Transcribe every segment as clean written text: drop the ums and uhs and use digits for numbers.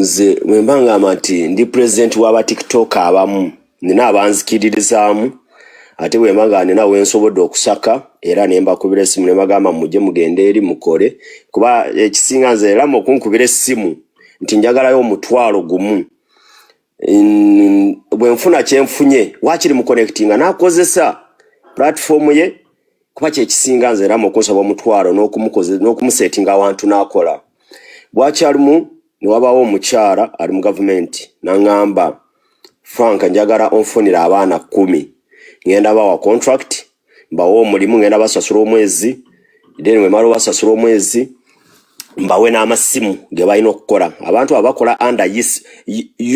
nze mwembanga amati ndi president wa TikTok abamu nina abanzikiririzaamu ate bwembanga nina wensobodde okusaka era nemba kubira essimu nemagamba mujje mugende eri mukole kuba ekisinga nze era mukunkubira essimu nti njagalayo omutwalo gumu bwe nfuna kyenfunye wakiri mu connectinga nakozesa platform ye kuba kyekisinga nze era mukunsaba omutwalo n'okumusetinga awantu nakola bwakyalimu niwabawo omukyala ali mu government nangamba Frank njagala onfunira abaana 10 ngenda bawa contract mbawo omulimu ngenda basasula omwezi then we maro basasula omwezi mbawe n'amasimu ge balina okukola abantu abakola under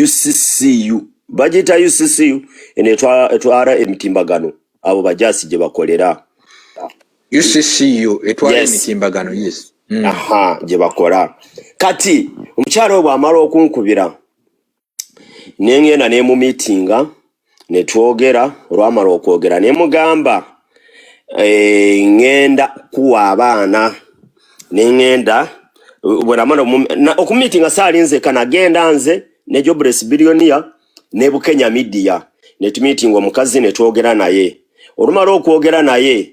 UCCU budget UCCU etwara emitimbagano abo bajasi gye bakolera UCCU etwara emitimbagano yes aha gye bakola kati omukyalo obwo amala okunkubira nengenda ne mu meetinga netwogera olwamala okwogera ne mugamba ngenda kuwa abaana nengenda bweramana okumeetinga salinze kanagenda nze ne Jobless Billionaire ne Bukenya Media netumeetinga omukazi netwogera naye olumala okwogera naye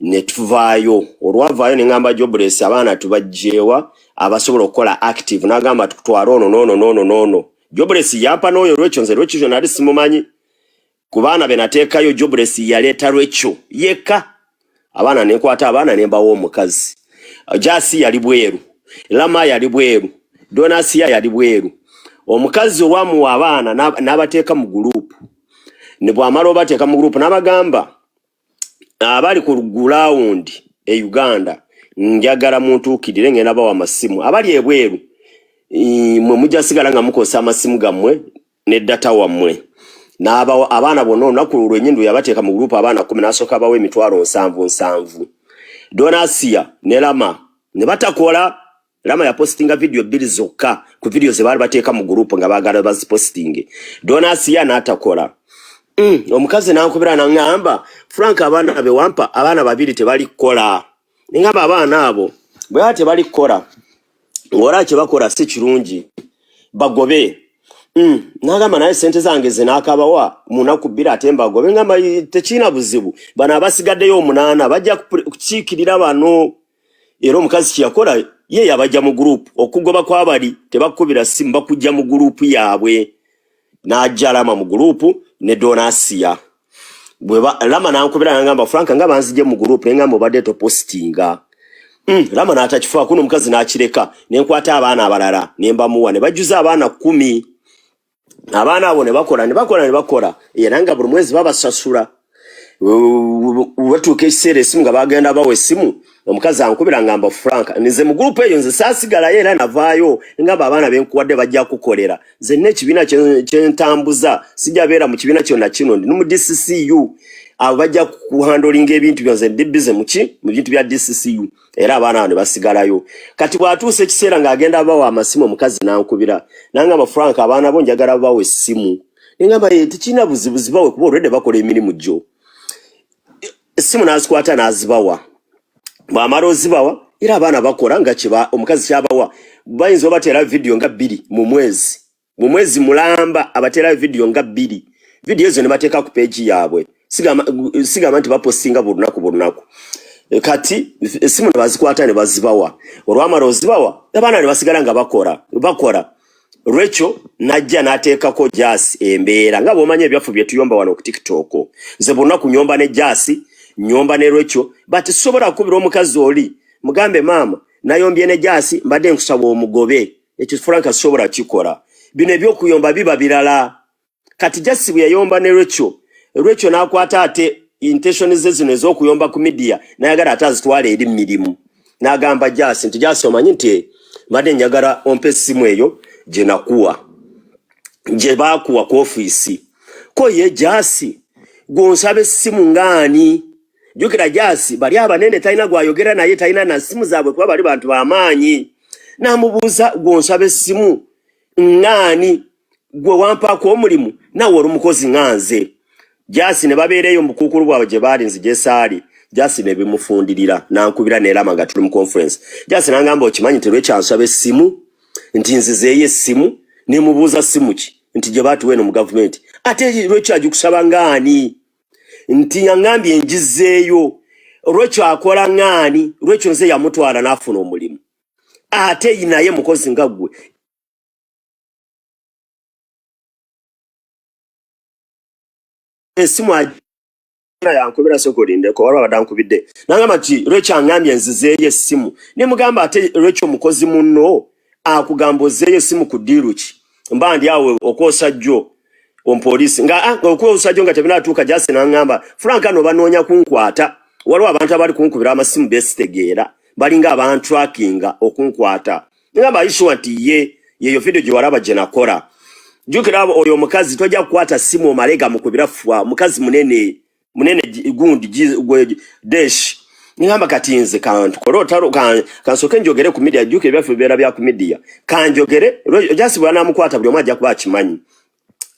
netuvaayo olwavaayo nengamba Jobless abaana tubajjewa abasobola okukola active nagamba tutwala ono Jobless yampa n'oyo Rachel nze Rachel nali simumanyi kubaana benateekayo Jobless yaleeta Rachel yeka abaana nenkwata abaana nembawo omukazi Jasi yali bweru Lama yali bweru Donasia yali bweru omukazi olwamu abaana n'abateeka mu group ne bwamala obateeka mu group n'abagamba abali ku ground e Uganda njagala muntu ukidire ngenda bawa masimu abali ebweru mwe mujja sigala nga mukosa amasimu gammwe ne data wammwe n'aba abaana bonna nakululwe enyindo yabateeka mu group abaana 10 nasoka bawe emitwalo 7 Donasia ne Lama ne batakola Lama ya postinga video bili zokka ku video ze bali bateeka mu group nga bagala bazipostinge Donasia n'atakola omukazi nankubira nangamba Frank abaana abe wampa abaana babiri tebali kola ngamba abaana abo bwe ate bali kola ngora kye bakola si kirungi bagobe nagamba naye sente zange ze nakabawa munakubira atemba gobe ngamba tekina buzibu bana abasigaddeyo 8 bajja kukiikirira bano era omukazi kiyakola ye yabajja mu group okugoba kwabali tebakubira simu bakujja mu group yaabwe najalama mu group ne Donasia bweba Lama nankubira ngamba Frank ngaba nzije mu group ngamba obadde to postinga Lama natakifa kuno mukazi nakireka nenkwata abaana abalala nemba muwa ne bajuza abaana 10 abaana abo ne bakola yeranga buli mwezi babasasula watuuka ekiseera esimu nga bagenda bawe esimu omukazi ankubira ngamba Frank nize mu group eyo nze saasigala era navaayo ngamba abaana benkuwadde bajja kukolera nze n'ekibiina kyentambuza sijja beera mu kibiina kyonna kino ndi mu DCCU abo bajja kuhandolinga ebintu byonze ndi busy mu bintu bya DCCU era abaana ne basigalayo kati bwatuuse ekiseera ng'agenda bawa amasimu omukazi nankubira nangamba Frank abaana bo njagala bawe essimu ngamba tekina buzibuzi bawe kuba already bakola emirimu gyo esimu nazikwata nazibawa bwamala ozibawa era abaana bakola nga kiba omukazi kyabawa bayinza obateera video nga 2 mu mwezi mulamba abateera video nga 2 video ezo ne bateeka ku page yaabwe sigama nti bapostinga bulunaku kati esimu bazikwata ne bazibawa olwamala ozibawa abaana ne basigala nga bakola Rachel najja nateekako Jasi embeera nga bw'omanya ebyafu bye tuyomba wano ku TikTok nze bonna kunyomba ne Jasi nyomba ne Rachel but sobola kubira omukazi oli mugambe mama nayombye ne Jasi mbadde nkusaba omugobe ekyo Frank sobola kikola bino ebyokuyomba biba birala kati Jasi bwe yayomba ne Rachel nakwata ate intention ze zino ez'okuyomba ku media nayagala atazitwale eri mirimu nagamba Jasi nti Jasi omanyi nti mbadde njagala ompe essimu eyo gye nakuwa gye baakuwa ku office ko ye Jasi gonsabe essimu ngani jukira Jasi bali abanene talina gwayogera naye talina na simu zaabwe kuba bali bantu bamaanyi namubuuza gonsabe essimu ngani gwe wampako omulimu nawe oli mukozi nganze Jasi ne babeereyo mu kukulu bwabwe gye baali nzije saali Jasi ne bimufundirira nankubira ne Lama nga tuli mu conference Jasi nangamba okimanyi terwe kyansaba essimu nti nzizeeye essimu nemubuuza simuki nti gye batuweno mu gavumenti ate lwekyo agikusaba ngaani nti yangambye enjizeeyo lwekyo akola ngaani lwekyo nze yamutwala n'afuna omulimu ate naye mukozi nga ggwe esimu yankubira sokolindeko waliwo abadankubidde nangamba nti lwekyo angambye nzizeeyo essimu ne mugamba ate lwekyo mukozi munno akugamba ozeeyo essimu ku ddiiru ki mba ndi awo okwosa jjo ompoliisi nga okwosa jjo nga tebinatuuka jasi nangamba Frank ano banoonya kunkwata waliwo abantu abali kunkubira amasimu beesitegeera balinga abantu trackinga okunkwata ngamba ayishuwa nti yeyo video gye walaba gye nakola jukira oyo omukazi tojja kukwata simu omalega mukubira fwa mukazi munene gundi desh ngamba kati nze kantu kolotaro kansoke njogere ku media jukira byafu bera bya ku media kanjogere jasi bwana mukwata buli omajja kuba kimanyi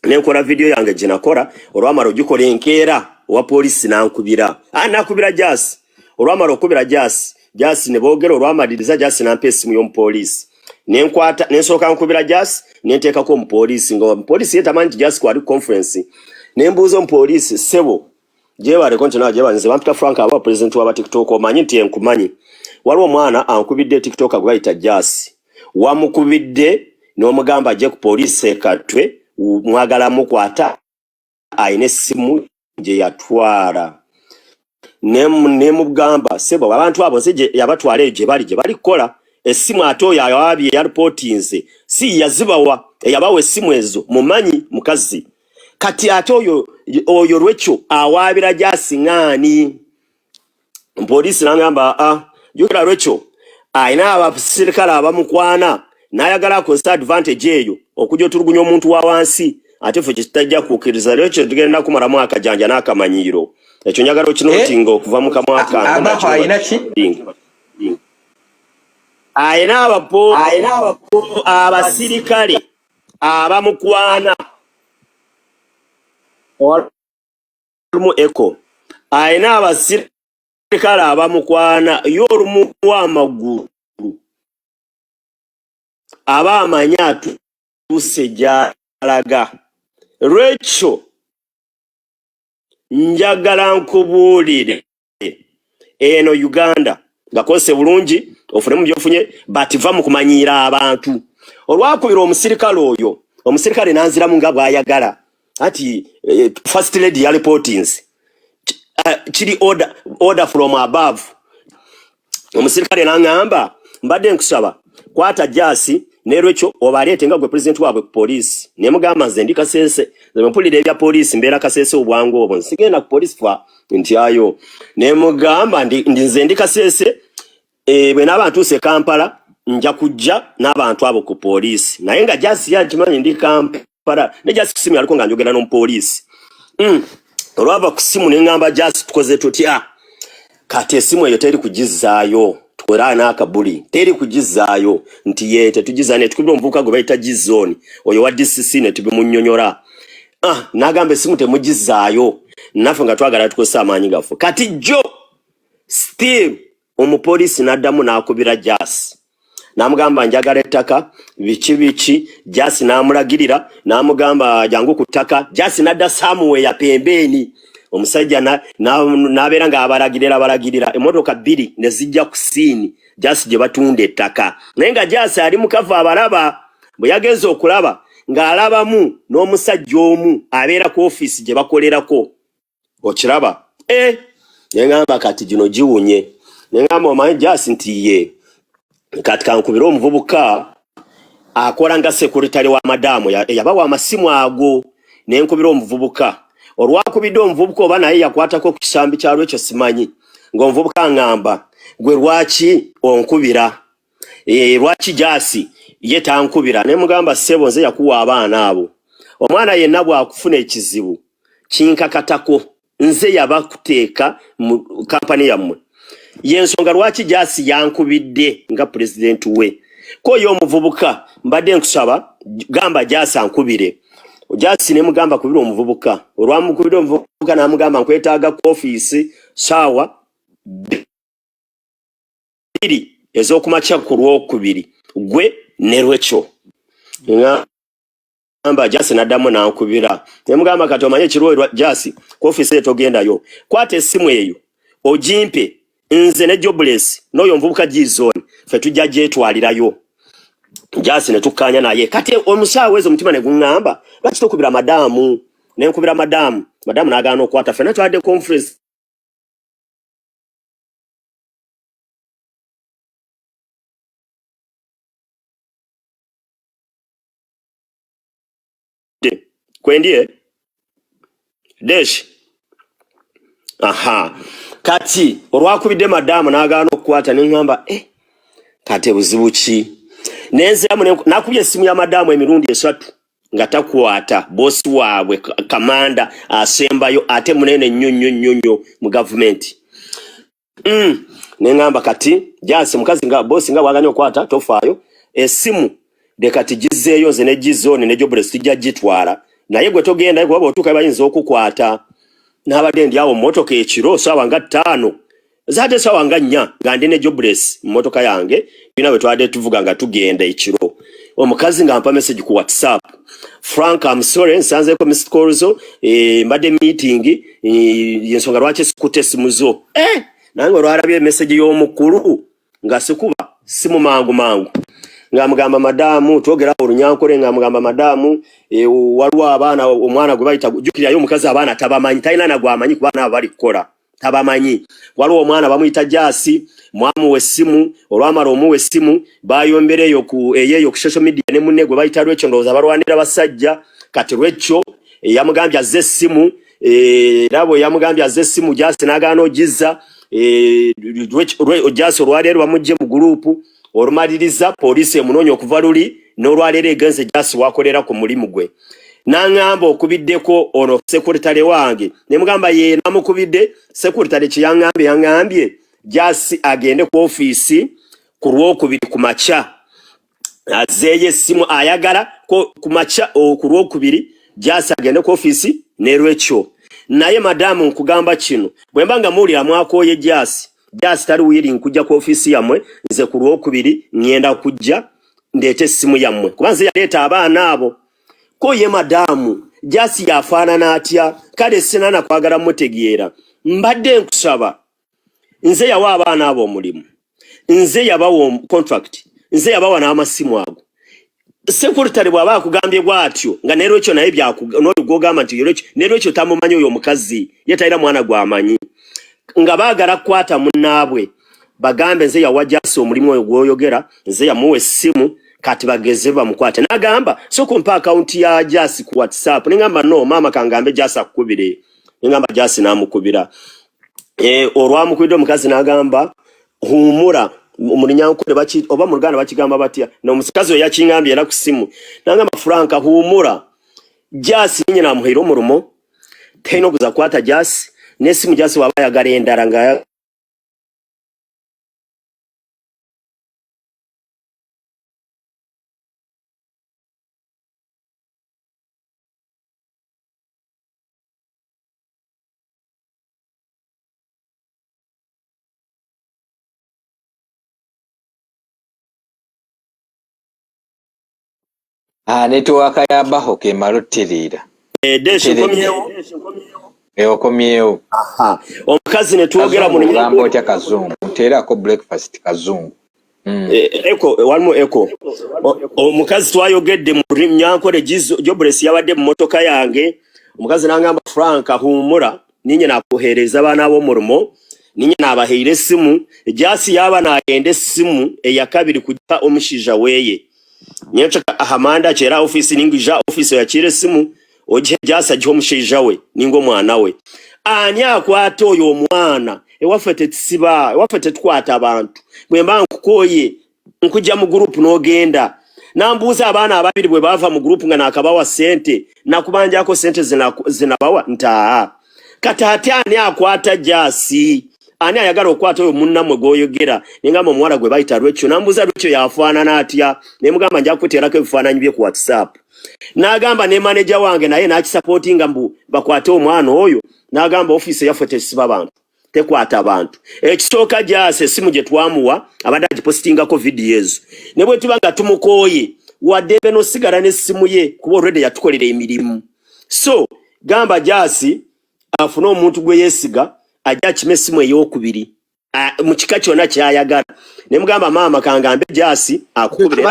nenkola video yange gye nakola olwamara ogikola enkeera wa police nankubira nakubira jasi olwamara okubira jasi ne boogera olwamaliriza jasi nampa essimu y'omupoliisi nenkwata nensoka nkubira jasi nenteekako omupoliisi nga omupoliisi yetamanyi nti jasi kwali conference nembuuza omupoliisi sebo jebaleko nti nawe jebanze bamputa Frank aba president wa TikTok omanyi nti enkumanyi waliwo omwana ankubidde TikTok agwayita jasi wamukubidde n'omugamba ajje ku poliisi ekatwe mwagala mukwata ayina essimu gye yatwala nemugamba sebo abantu abo nze yabatwala gye bali kukola essimu ate oyo awabye yaripotinze si yazibawa yabawa essimu ezo mumanyi mukazi kati ate oyo lwekyo awaabira jasi ngaani poliisi nangamba jukira lwekyo ayina abasirikale abamukwana n'ayagala akozesa advantage eyo okujja otulugunya omuntu wa wansi ate ffe kitajja kukkiriza lwekyo tugenda kumalamu akajanja n'akamanyiiro ekyo njagala okinotinga okuva mu kamwaka ayina abasirikale abamukwana olumu eko ayina abasirikale abamukwana y'olumu w'amagulu aba amanyi atuuse gy'alaga lwekyo njagala nkubuulire eno Uganda ngakose bulungi ofunemu byofunye bativa mu kumanyiira abantu olwakubira omusirikale oyo omusirikale nanziramu nga bwayagala ati first lady ya reportings chiri order from above omusirikale nangamba mbadde nkusaba kwata jasi nerwekyo obalete nga gwe president wabwe ku police nemugamba nze ndi Kasese nze mpulira ebya police mbeera Kasese obwangu obwo nsigenda ku police fa nti ayo nemugamba nze ndi Kasese bwe n'abantu se Kampala nja kujja n'abantu abo ku police naye nga jasi yakimanyi ndi Kampala ne jasi kusimu aliko nga njogera n'omupoliisi olwava ku simu nengamba jasi tukoze tutya kati esimu eyo teri kugizaayo tukola n'akabuli teri kugizaayo nti ye tetugizane tukubira omuvubuka gwe bayita Gizoni oyo wa DCC ne tubimunnyonnyola nagamba esimu temugizaayo naffe nga twagala tukozesa amaanyi gaffe kati jo still omupoliisi n'addamu n'akubira jasi namugamba njagala ettaka biki jasi namulagirira namugamba jangu ku ttaka jasi nadda samuwe ya pembeni omusajja nabeera nga abalagirira emmotoka bbiri ne zijja ku siini jasi gye batunda ettaka naye nga jasi ali mukava abalaba bwe yagenza okulaba ng'alabamu n'omusajja omu abeera ku ofiisi gye bakolerako okiraba nengamba kati gino giwunye nengamba omanyi jasi nti ye kati kankubira omuvubuka akola nga sekuritale wa madamu yabawa amasimu ago nenkubira omuvubuka olwakubidde omuvubuka oba naye yakwatako ku kisambi kyalwo ekyo simanyi ng'omuvubuka ngamba gwe lwaki onkubira lwaki jasi ye tankubira nemugamba sebo nze yakuwa abaana abo omwana yenna bwakufuna ekizibu kinkakatako nze yabakuteeka mu kampani yammwe yensonga lwaki jasi yankubidde nga president we ko yo omuvubuka mbadde nkusaba gamba jasi ankubire jasi ne mugamba kubira omuvubuka olwamukubira omuvubuka namugamba nkwetaaga ku office sawa 2 ez'okumakya ku Lwokubiri gwe ne lwekyo amba jasi nadamu na nkubira nemugamba kati omanye kirwe jasi ku office yetu ogendayo kwate essimu eyo ojimpe nze ne Jobless noyo mvubuka gizone fe tujja jetwalirayo jasi ne tukanya naye kati omushawe ezo mutima ne gungamba lwaki tokubira madamu ne nkubira madamu nagano kwata fe natwade conference kwendie desh aha kati olwakubidde madamu nagano kwata ningamba kate buzibuki nenze nakubye essimu ya madamu emirundi esatu nga takwata bosi waabwe kamanda asembayo ate munene nnyo mu government nengamba kati jasi mukazi nga bosi nga waganya okwata tofaayo essimu de kati gizeeyo nze ne gizone ne Jobless tujja gitwala naye gwe togenda kuba otuuka bayinza okukwata n'abadde ndi awo mmotoka ekiro sawa nga 5 zaate sawa nga 4 nga ndi ne Jobless mmotoka yange bina bwe twadde tuvuga nga tugenda ekiro omukazi nga ampa message ku WhatsApp Frank I'm sorry nsanze ko missed calls mbadde meeting yensonga lwaki sikute simu zo nange olwarabye message y'omukulu nga sikuba simu mangu nga mugamba madamu twogera olunyankole nga mugamba madamu waliwo abaana omwana gwe bayita jukira yo mukazi abaana tabamanyi talina na gwamanyi ku baana bali kukola tabamanyi waliwo omwana bamuyita jasi mwamu wessimu olwamala omuwe essimu bayombereyo ku eyeyo ku social media ne munne gwe bayita lwekyo ndowooza balwanira basajja kati lwekyo yamugambye azze essimu rabo yamugambye azze essimu jasi nagaano giza jasi olwaleero bamujje mu gurupu olumaliriza poliisi emunoonya okuva luli n'olwaleero egenze jasi wakolera ku mulimu gwe nangamba okubiddeko ono sekuritale wange nemugamba ye namukubidde sekuritale yangambye jasi agende ku office ku Lwokubiri ku macha azeeye essimu ayagala ku macha ku Lwokubiri jasi agende ku office nerwekyo naye madamu nkugamba kino bwe mbanga muulira mwakoye jasi tali willing kujja ku office yamwe nze ku Lwokubiri ngenda kujja ndete essimu yamwe kubanze yaleta abaana abo ko ye madamu jasi yafaanana atya kale sinana kwagala mutegeera mbadde nkusaba nze yawa abaana abo omulimu nze yabawo contract nze yabawa n'amasimu ago secretary bwaba akugambye bwatyo nga nero ekyo naye byakugogamba nti nero ekyo tamumanyi oyo omukazi yetayira mwana gwamanyi nga baagala kwata munnaabwe bagambe nze yawa jasi omulimu oyo gwoyogera nze yamuwa essimu kati bageze bamukwate nagamba so kumpa account ya jasi ku WhatsApp ningamba no mama kangambe jasi akubire ningamba jasi namukubira olwamukubidde omukazi nagamba humura mulinyankole bachi oba mu Luganda bakigamba batya no musikazi oyo yakingambye era ku simu nangamba Franka humura jasi nyina amuhira omurumo teno kuza kwata jasi nesimu jasi wabaya gale endara nga network yabaho ke malutirira desho komyewo okomyewo omukazi ne tuogera mu nyambo tya kazungu tera ko breakfast kazungu eko walimu eko omukazi twayogedde mu nyankole Jobless yabadde mu motoka yange omukazi nangamba Franka humura ninye nakuhereza abana abo murumo ninye nabaheire essimu jasi yaba nagende essimu eyakabiri kujja omushija weye nyecha ahamanda chera office ningija office ya chire simu oje jasa jo mushija we ningo mwana we anya kwata oyo omwana ewafete tisiba ewafete tukwata abantu bwemba nkukoye nkujja mu group n'ogenda nambuza abana ababiri bwe bava mu group nga nakabawa sente nakubanja ko sente zinabawa nta katatani akwata jasi ani ayagala okwata oyo munnamwe goyogera ningamba omwala gwe bayita lwekyo nambuza lwekyo yafaanana atya nemugamba nja kuteerako ebifaananyi bye ku WhatsApp nagamba ne manager wange naye nakisupportinga mbu bakwate omwana oyo nagamba office yaffe tesiba abantu tekwata abantu ekisooka jase simu gye twamuwa abadde agipostingako videos ne bwe tuba nga tumukoye wadde beno sigala n'essimu ye kuba already yatukolera emirimu. So gamba Jasi afuna omuntu gwe yeesiga ajja akime essimu ey'okubiri mu kika kyonna ky'ayagala. Ne mugamba maama kangambe Jasi akukubira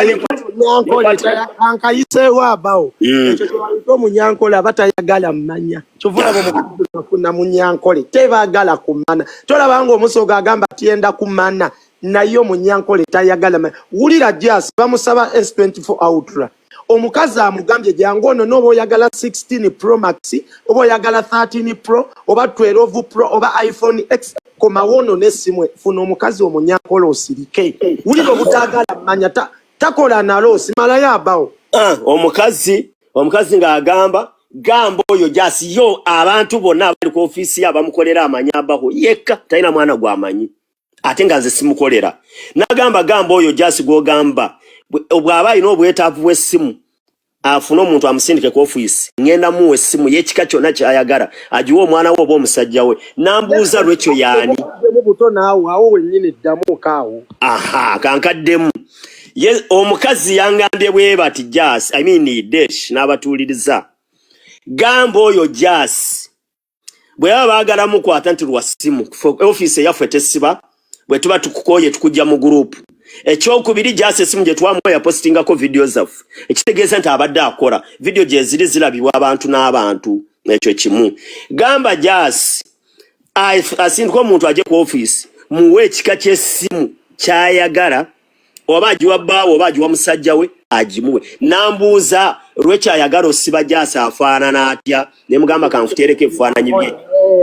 ankayiseewo abawo ekyo kyewalika omunyankole abatayagala mmanya kyovula bamufuna munyankole tebaagala kumana tolabanga omusoga agamba tiyenda kumana naye omunyankole tayagala wulira Jasi bamusaba S24 Ultra omukazi amugambye jangu ono n'oba oyagala 16 Pro Max oba oyagala 13 Pro oba 12 Pro oba iPhone X komawono n'essimu funa omukazi omunyankole osirike wulira obutaagala mmanya takola nalo simalayo abawo. Omukazi ng'agamba gamba oyo Jasi yo abantu bonna abali ku office abamukolera amanya abaho yekka talina mwana gw'amanyi ate nga nze simukolera. N'agamba gamba oyo Jasi gw'ogamba bw'aba alina obwetaavu bw'essimu afuna omuntu amusindike ku office ngenda muwe essimu y'ekika kyonna ky'ayagala agiwe omwana we oba omusajja we. Nambuuza lwekyo yaani buto naawe awo wennyini ddamu kaawo. Kankaddemu. Omukazi yangambye bwe bati Jasi Dash n'abatuuliriza gamba oyo Jasi bwe baba baagala mukwata nti lwa ssimu office yaffe tesiba bwe tuba tukukooye tukujja mu group. Ekyokubiri Jasi essimu gye twamuwa yapostingako video zaffe ekitegeeza nti abadde akola video gye ziri zirabibwa abantu n'abantu ekyo kimu. Gamba Jasi asindika omuntu ajje ku office muwe ekika ky'essimu ky'ayagala oba agiwa bbaawe oba agiwa musajja we agimuwe. Nambuuza lwekyayagala osiba Jasi afaanana atya ne mugamba kanfuteereko ebifaananyi bye.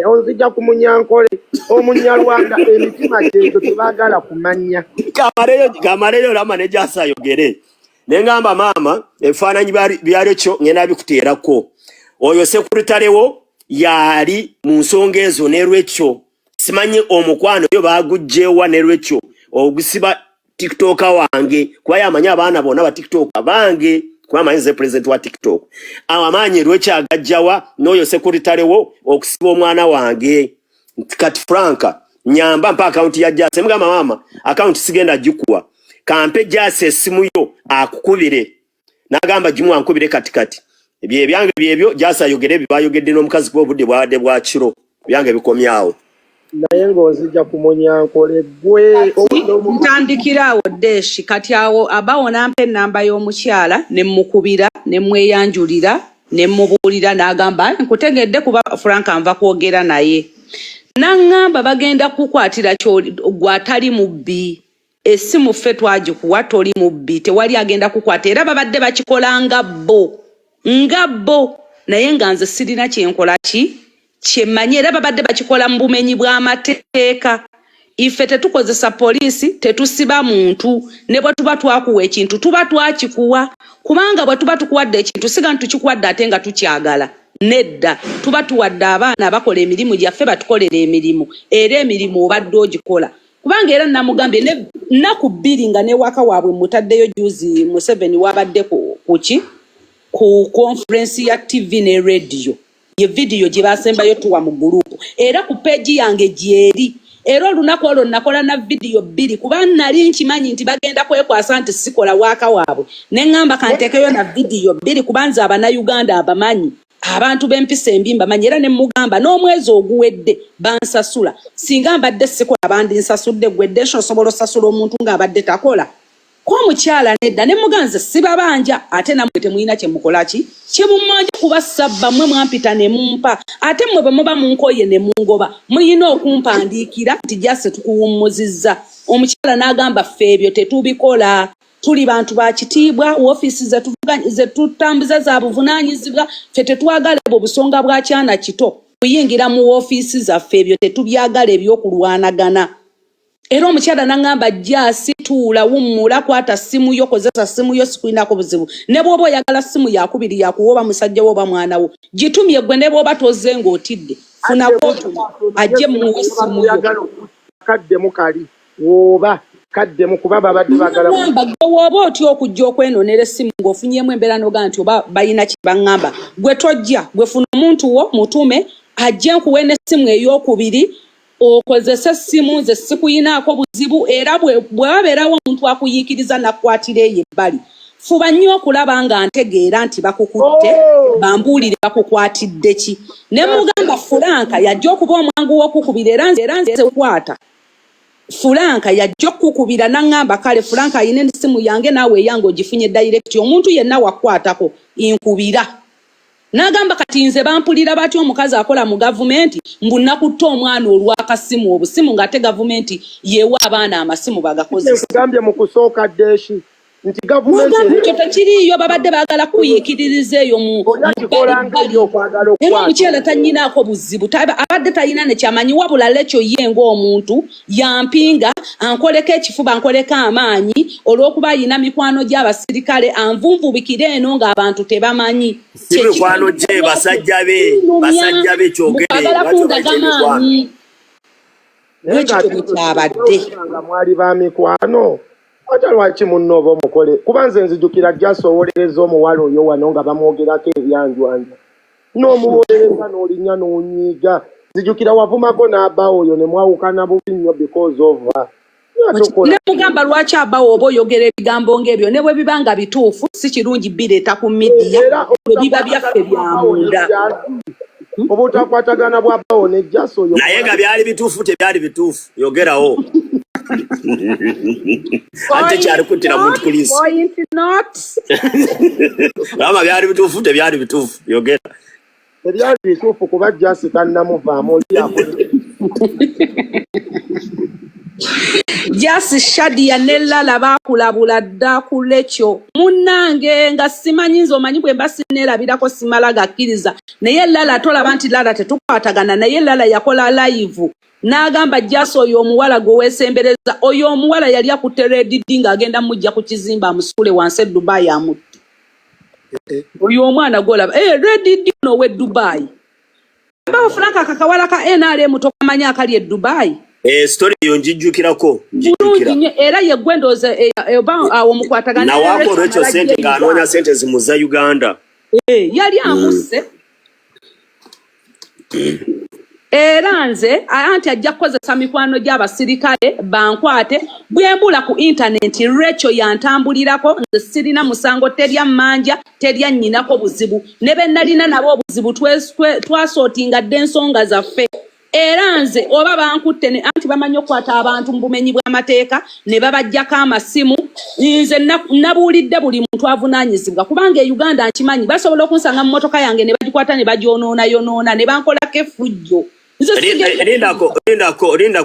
Onzija ku munyankole omunyalwanda emitima gyezo tebaagala kumanya. Kamareyo lama ne Jasi ayogere. Ne ngamba maama ebifaananyi byalyo kyo ngenda bikuteerako. Oyo sekuritarewo yali mu nsonga ezo n'erwekyo simanyi omukwano yo baagugjeewa n'erwekyo ogusiba TikTok wange kuba yamanya abaana bonna ba TikTok bange kuba amanyi ze president wa TikTok amaanyi lwekyo agajjawa n'oyo sekuritarewo okusiba omwana wange kati Franka nyamba mpa akaunti ya Jasi mugamba maama akaunti sigenda gikuwa kampe Jasi essimu yo akukubire n'agamba gimu ankubire katikati ebyange byebyo Jasi ayogere bibayogedde n'omukazi gwe obudde bwadde bwa kiro byange bikomyawo. Naye ng'ozija ku munyankole gwe ntandikiraawo Deshi kati awo abawo nampa ennamba y'omukyala ne mukubira ne mweyanjulira ne mubuulira n'agamba nkutegedde kuba Franka nva kwogera naye n'aŋŋamba bagenda kukwatira gw'atali mubbi essimu ffe twagikuwa toli mubbi tewali agenda kukwata era babadde bakikola nga bo naye nga nze sirina kyenkola kyemmanyi era babadde bakikola mu bumenyi bw'amateeka. Ife tetukozesa poliisi tetusiba muntu ne bwe tuba twakuwa ekintu tuba twakikuwa kubanga bwe tuba tukuwadde ekintu siga ntukikuwadde ate nga tukyagala nedda tuba tuwadde abaana abakola emirimu gyaffe batukolera emirimu era emirimu obadde ogikola kubanga era namugambye nnaku bbiri nga ne waka waabwe mutaddeyo juzi Museveni wabadde ku conference ya TV ne radio ye video gye basembayo tuwa mu group era ku page yange gyeri era olunaku olwo nakola na video 2 kuba nali nkimanyi nti bagenda kwekwasa nti sikola waka waabwe ne ngamba kantekeyo na video 2 kubanza abana Uganda abamanyi abantu b'empisa embimba manyi era ne mugamba n'omwezi oguwedde bansasula singa mbadde sikola bandi nsasudde gwedde osobola osasula omuntu ng'abadde takola ko mukyala nedda ne muganze sibabanja ate namwe temuyina kye mukolaki kye mumanja kuba sabba mwe mwampita ne mumpa ate mwe bamuba munkoye ne mungoba muyina okumpandiikira nti Jasi tukuwummuzizza. Omukyala n'agamba ffe ebyo tetubikola tuli bantu ba kitiibwa office ze tutambuza za buvunaanyizibwa ffe tetwagala obusonga bwa kyana kito kuyingira mu office zaffe ebyo tetubyagala ebyokulwanagana. Era omukyala n'angamba Jasi tuula wummula kwata simu yo kozesa simu yo sikuinako buzibu ne bw'oba oyagala simu yakubiri yakuwoba musajja wo oba mwana wo gitumye gwe ne bw'oba toze ng'otidde funako ajje mu simu yo kaddemu kali woba kaddemu kuba babadde bagala woba otyo okujja okwenonera essimu ng'ofunyemu embeera noga nti oba balina kye baŋŋamba gwe tojja gwe funa omuntu wo mutume ajje nkuwe n'essimu ey'okubiri okozesa simu ze sikuyinaako buzibu era bwe wabeerawo omuntu akuyiikiriza nakwatira eyo ebbali fuba nnyo okulaba nga ntegeera nti bakukutte bambuulire bakukwatidde ki ne mugamba Fulanka yajja okuba omwangu w'okukubira era nze kwata Fulanka yajja okukubira n'angamba kale Fulanka ayina essimu yange naawe eyange ogifunye direct omuntu yenna wakwatako inkubira n'agamba kati nze bampulira batyo omukazi akola mu gavumenti mbunakutta omwana olw'akasimu obusimu ng'ate gavumenti yeewa abaana amasimu bagakozesa gambye mu kusooka deshi nti gavumenti tekiriyo babadde baagala kuyiikiririza eyo mu era omukyala tanyinaako buzibu abadde talina nekyamanyi wabula lekyo ye ng'omuntu yampinga ankoleko ekifuba ankoleko amaanyi olw'okuba ayina mikwano gy'abasirikale anvunvubikire eno ng'abantu tebamanyi mikwano gye basajja be kyogere kundagamaanyi lwekyo kyabadde nga mwali ba mikwano ate lwaki munno oba omukole kuba nze nzijukira gyasowolereza omuwala oyo wano nga bamwogerako ebyanjwanja n'omuwolereza n'olinnya n'onyiiga nzijukira wavumako n'abbawo oyo ne mwawukana bubi nnyo because of ne mugamba lwaki abbawo oba oyogera ebigambo ng'ebyo ne bwe biba nga bituufu si kirungi bireeta ku midiya bwe biba byaffe bya munda obutakwatagana bwabbawo ne jaso oyo naye nga byali bituufu tebyali bituufu yogerawo ate kyali kuttira muntu kulisi lama byali bituufu tebyali bituufu yogera tebyali bituufu kuba jasi tannamuvaamu oli yakole Jasi Shadia Nella bakulabula dda ku lekyo munnange nga simanyi nze omanyi bwe mba sineerabirako simala gakkiriza naye Lala tolaba nti Lala tetukwatagana naye Lala yakola live n'agamba Jasi oyo omuwala gwe weesembereza oyo omuwala yali akutte redidi ng'agenda mujja ku kizimba amusule wansi Dubai amutte oyo omwana golaba redidi no we Dubai bawo Franka kakawala ka NRM tokamanya akali e Dubai story yo njijukirako era ye gwendoza awo mukwatagana na wako recho sente nganonya sente zimuza Uganda yali amuse era nze anti ajja kukozesa mikwano gy'abasirikale bankwate bwembula ku internet Recho yantambulirako nze sirina musango terya mmanja terya nnyinako buzibu ne be nalina nabo obuzibu twasootinga dde ensonga zaffe era nze oba bankutte ne anti bamanyi okwata abantu mu bumenyi bw'amateeka ne babajjako amasimu nze nabuulidde buli muntu avunaanyizibwa kubanga e Uganda nkimanyi basobola okunsanga mu motoka yange ne bagikwata ne bagyonoona ne bankolako effujjo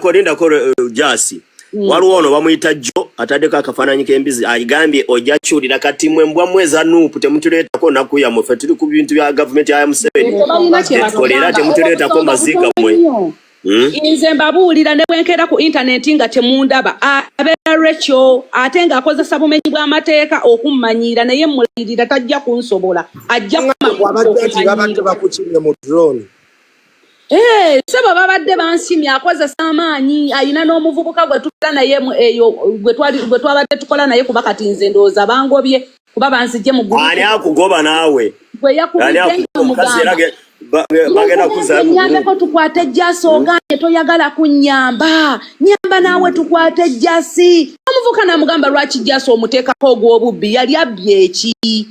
lindako Jasi waliwo ono bamuyita Jo ataddeko akafaananyi k'embizi agambye ojja kyulira kati mwe mbwa mweza nuupu temutuleetako naku yammwe ffe tuli ku bintu bya gavumenti ya Museveni kolera temutuleetako maziga mmwe nze mbabuulira ne bwenkera ku intaneti nga temundaba abeera Recho ate ng'akozesa bumenyi bw'amateeka okummanyiira naye mulayirira tajja kunsobola ajja babadde bakukinye mu drone sebo babadde bansimye akozesa amaanyi ayina n'omuvubuka gwe tukola naye eyo gwe twabadde tukola naye kuba kati nze ndowooza bangobye kuba banzijje mu gulu ani akugoba naawe gwe yakubidde omugamba bagenda kuza nyambeko tukwate Jasi oganye toyagala kunyamba nyamba naawe tukwate Jasi omuvubuka namugamba lwaki Jasi omuteekako ogw'obubbi yali abbye eki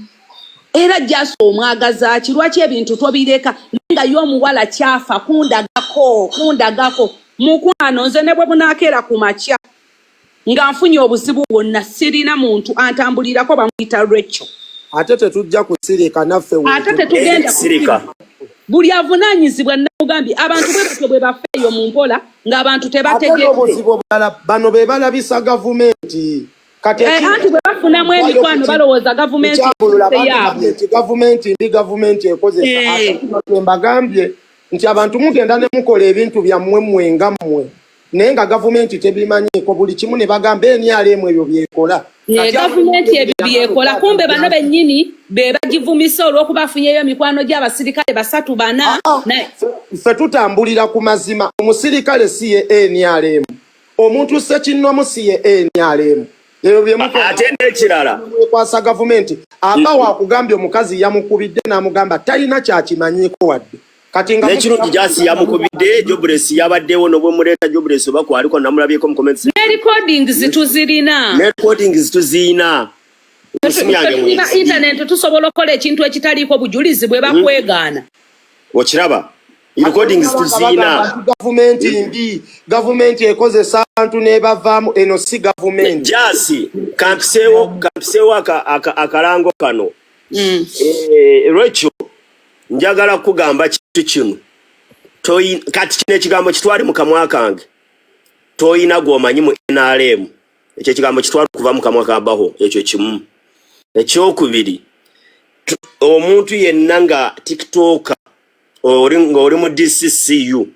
era Jasi omwagaza ki lwaki ebintu tobireka nga y'omuwala kyafa kundagako mukwano nze ne bwe bunaakeera ku makya nga nfunye obuzibu bwonna sirina muntu antambulirako bamuyita Recho ate tetujja kusirika naffe ate tetugenda kusirika buli avunaanyizibwa namugambye abantu bwe batyo bwe bafeeyo mu mpola ng'abantu tebategedde obuzibu obulala bano be balabisa gavumenti anti bwe bafunamu emikwano balowooza gavumenti gavumenti ekozesa mbagambye nti abantu mugenda ne mukola ebintu byammwe mwenga mmwe naye nga gavumenti tebimanyiiko buli kimu ne bagamba NRM ebyo byekola gavumenti ebyo byekola kumbe bano bennyini be bagivumisa olw'okuba afunyeyo emikwano gy'abasirikale 3-4 ffe tutambulira ku mazima omusirikale si ye NRM omuntu Ssekinnomu si ye NRM ate n'ekirala kwasa gavumenti aba wakugambye omukazi yamukubidde n'amugamba talina kyakimanyiiko wadde kati nga n'ekirungi Jasi yamukubidde Jobless yabaddewo n'obwe muleeta Jobless oba kwaliko namulabyeko mu comments ne recordings tuzirina ne recordings tuzina Isimu yange mwezi. Internet tusobola okola ekintu ekitaliko bujulizi bwe bakwegaana. Okiraba? Recordings tuzina. Government ekozesa abantu nebavaamu eno si government. Jasi kampisewo akalango kano. Rachel njagala kugamba kitu kino. Kati kino ekigambo kitwali mu kamwa kange. Toyina gwomanyi mu NRM. Ekyo ekigambo kitwali kuva mu kamwa kabaho ekyo kimu. Ekyokubiri omuntu yenna nga TikTok ori mu DCCU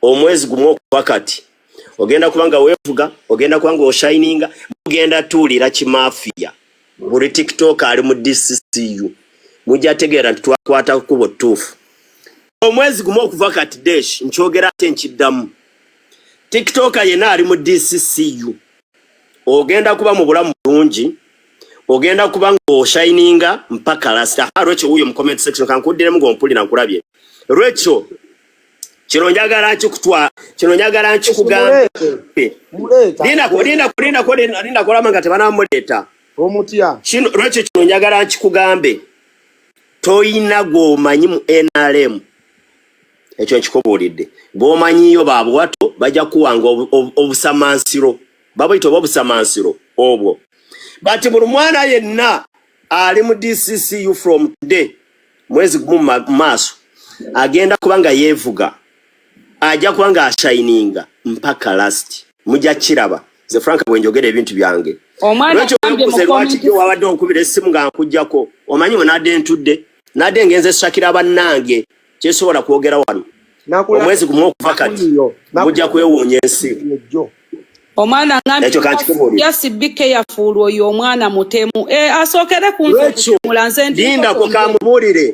omwezi gumu wakati ogenda kubanga wevuga ogenda kubanga oshininga mugenda tulira kimafia buli TikTok ali mu DCCU mujja tegeera twakwata kubo tufu omwezi gumu wakati dash nchogera tenchiddamu TikTok yena ali mu DCCU ogenda kuba mu bulamu bulungi ogenda kubanga oshininga mpaka lasta Rachel huyo mu comment section kankudire mu gompulira nkulabye Rachel kino njagala nkikugamba linda kolama nga tebanamuleta omutya kino Rachel kino njagala nkikugambe toyina gwomanyi mu NRM ekyo nkikubuulidde bwomanyiyo babwato bajja kuwanga obusamansiro babayita obusamansiro obwo bati buli mwana yenna ali mu DCCU from today mwezi gumu maaso agenda kubanga yevuga ajja kubanga ashininga mpaka last mujja kiraba ze Frank bwenjogera ebintu byange omwana ambye mu comment wabadde onkubira essimu nga nkujjako omanyi onadde ntudde nadde ngenze shakira bannange kyesobola kwogera wano omwezi gumu okuva kati mujja kwewuunya ensi omwana ngambi yasi bike ya fulu oyo omwana mutemu asokere kunmulanze ndinda ko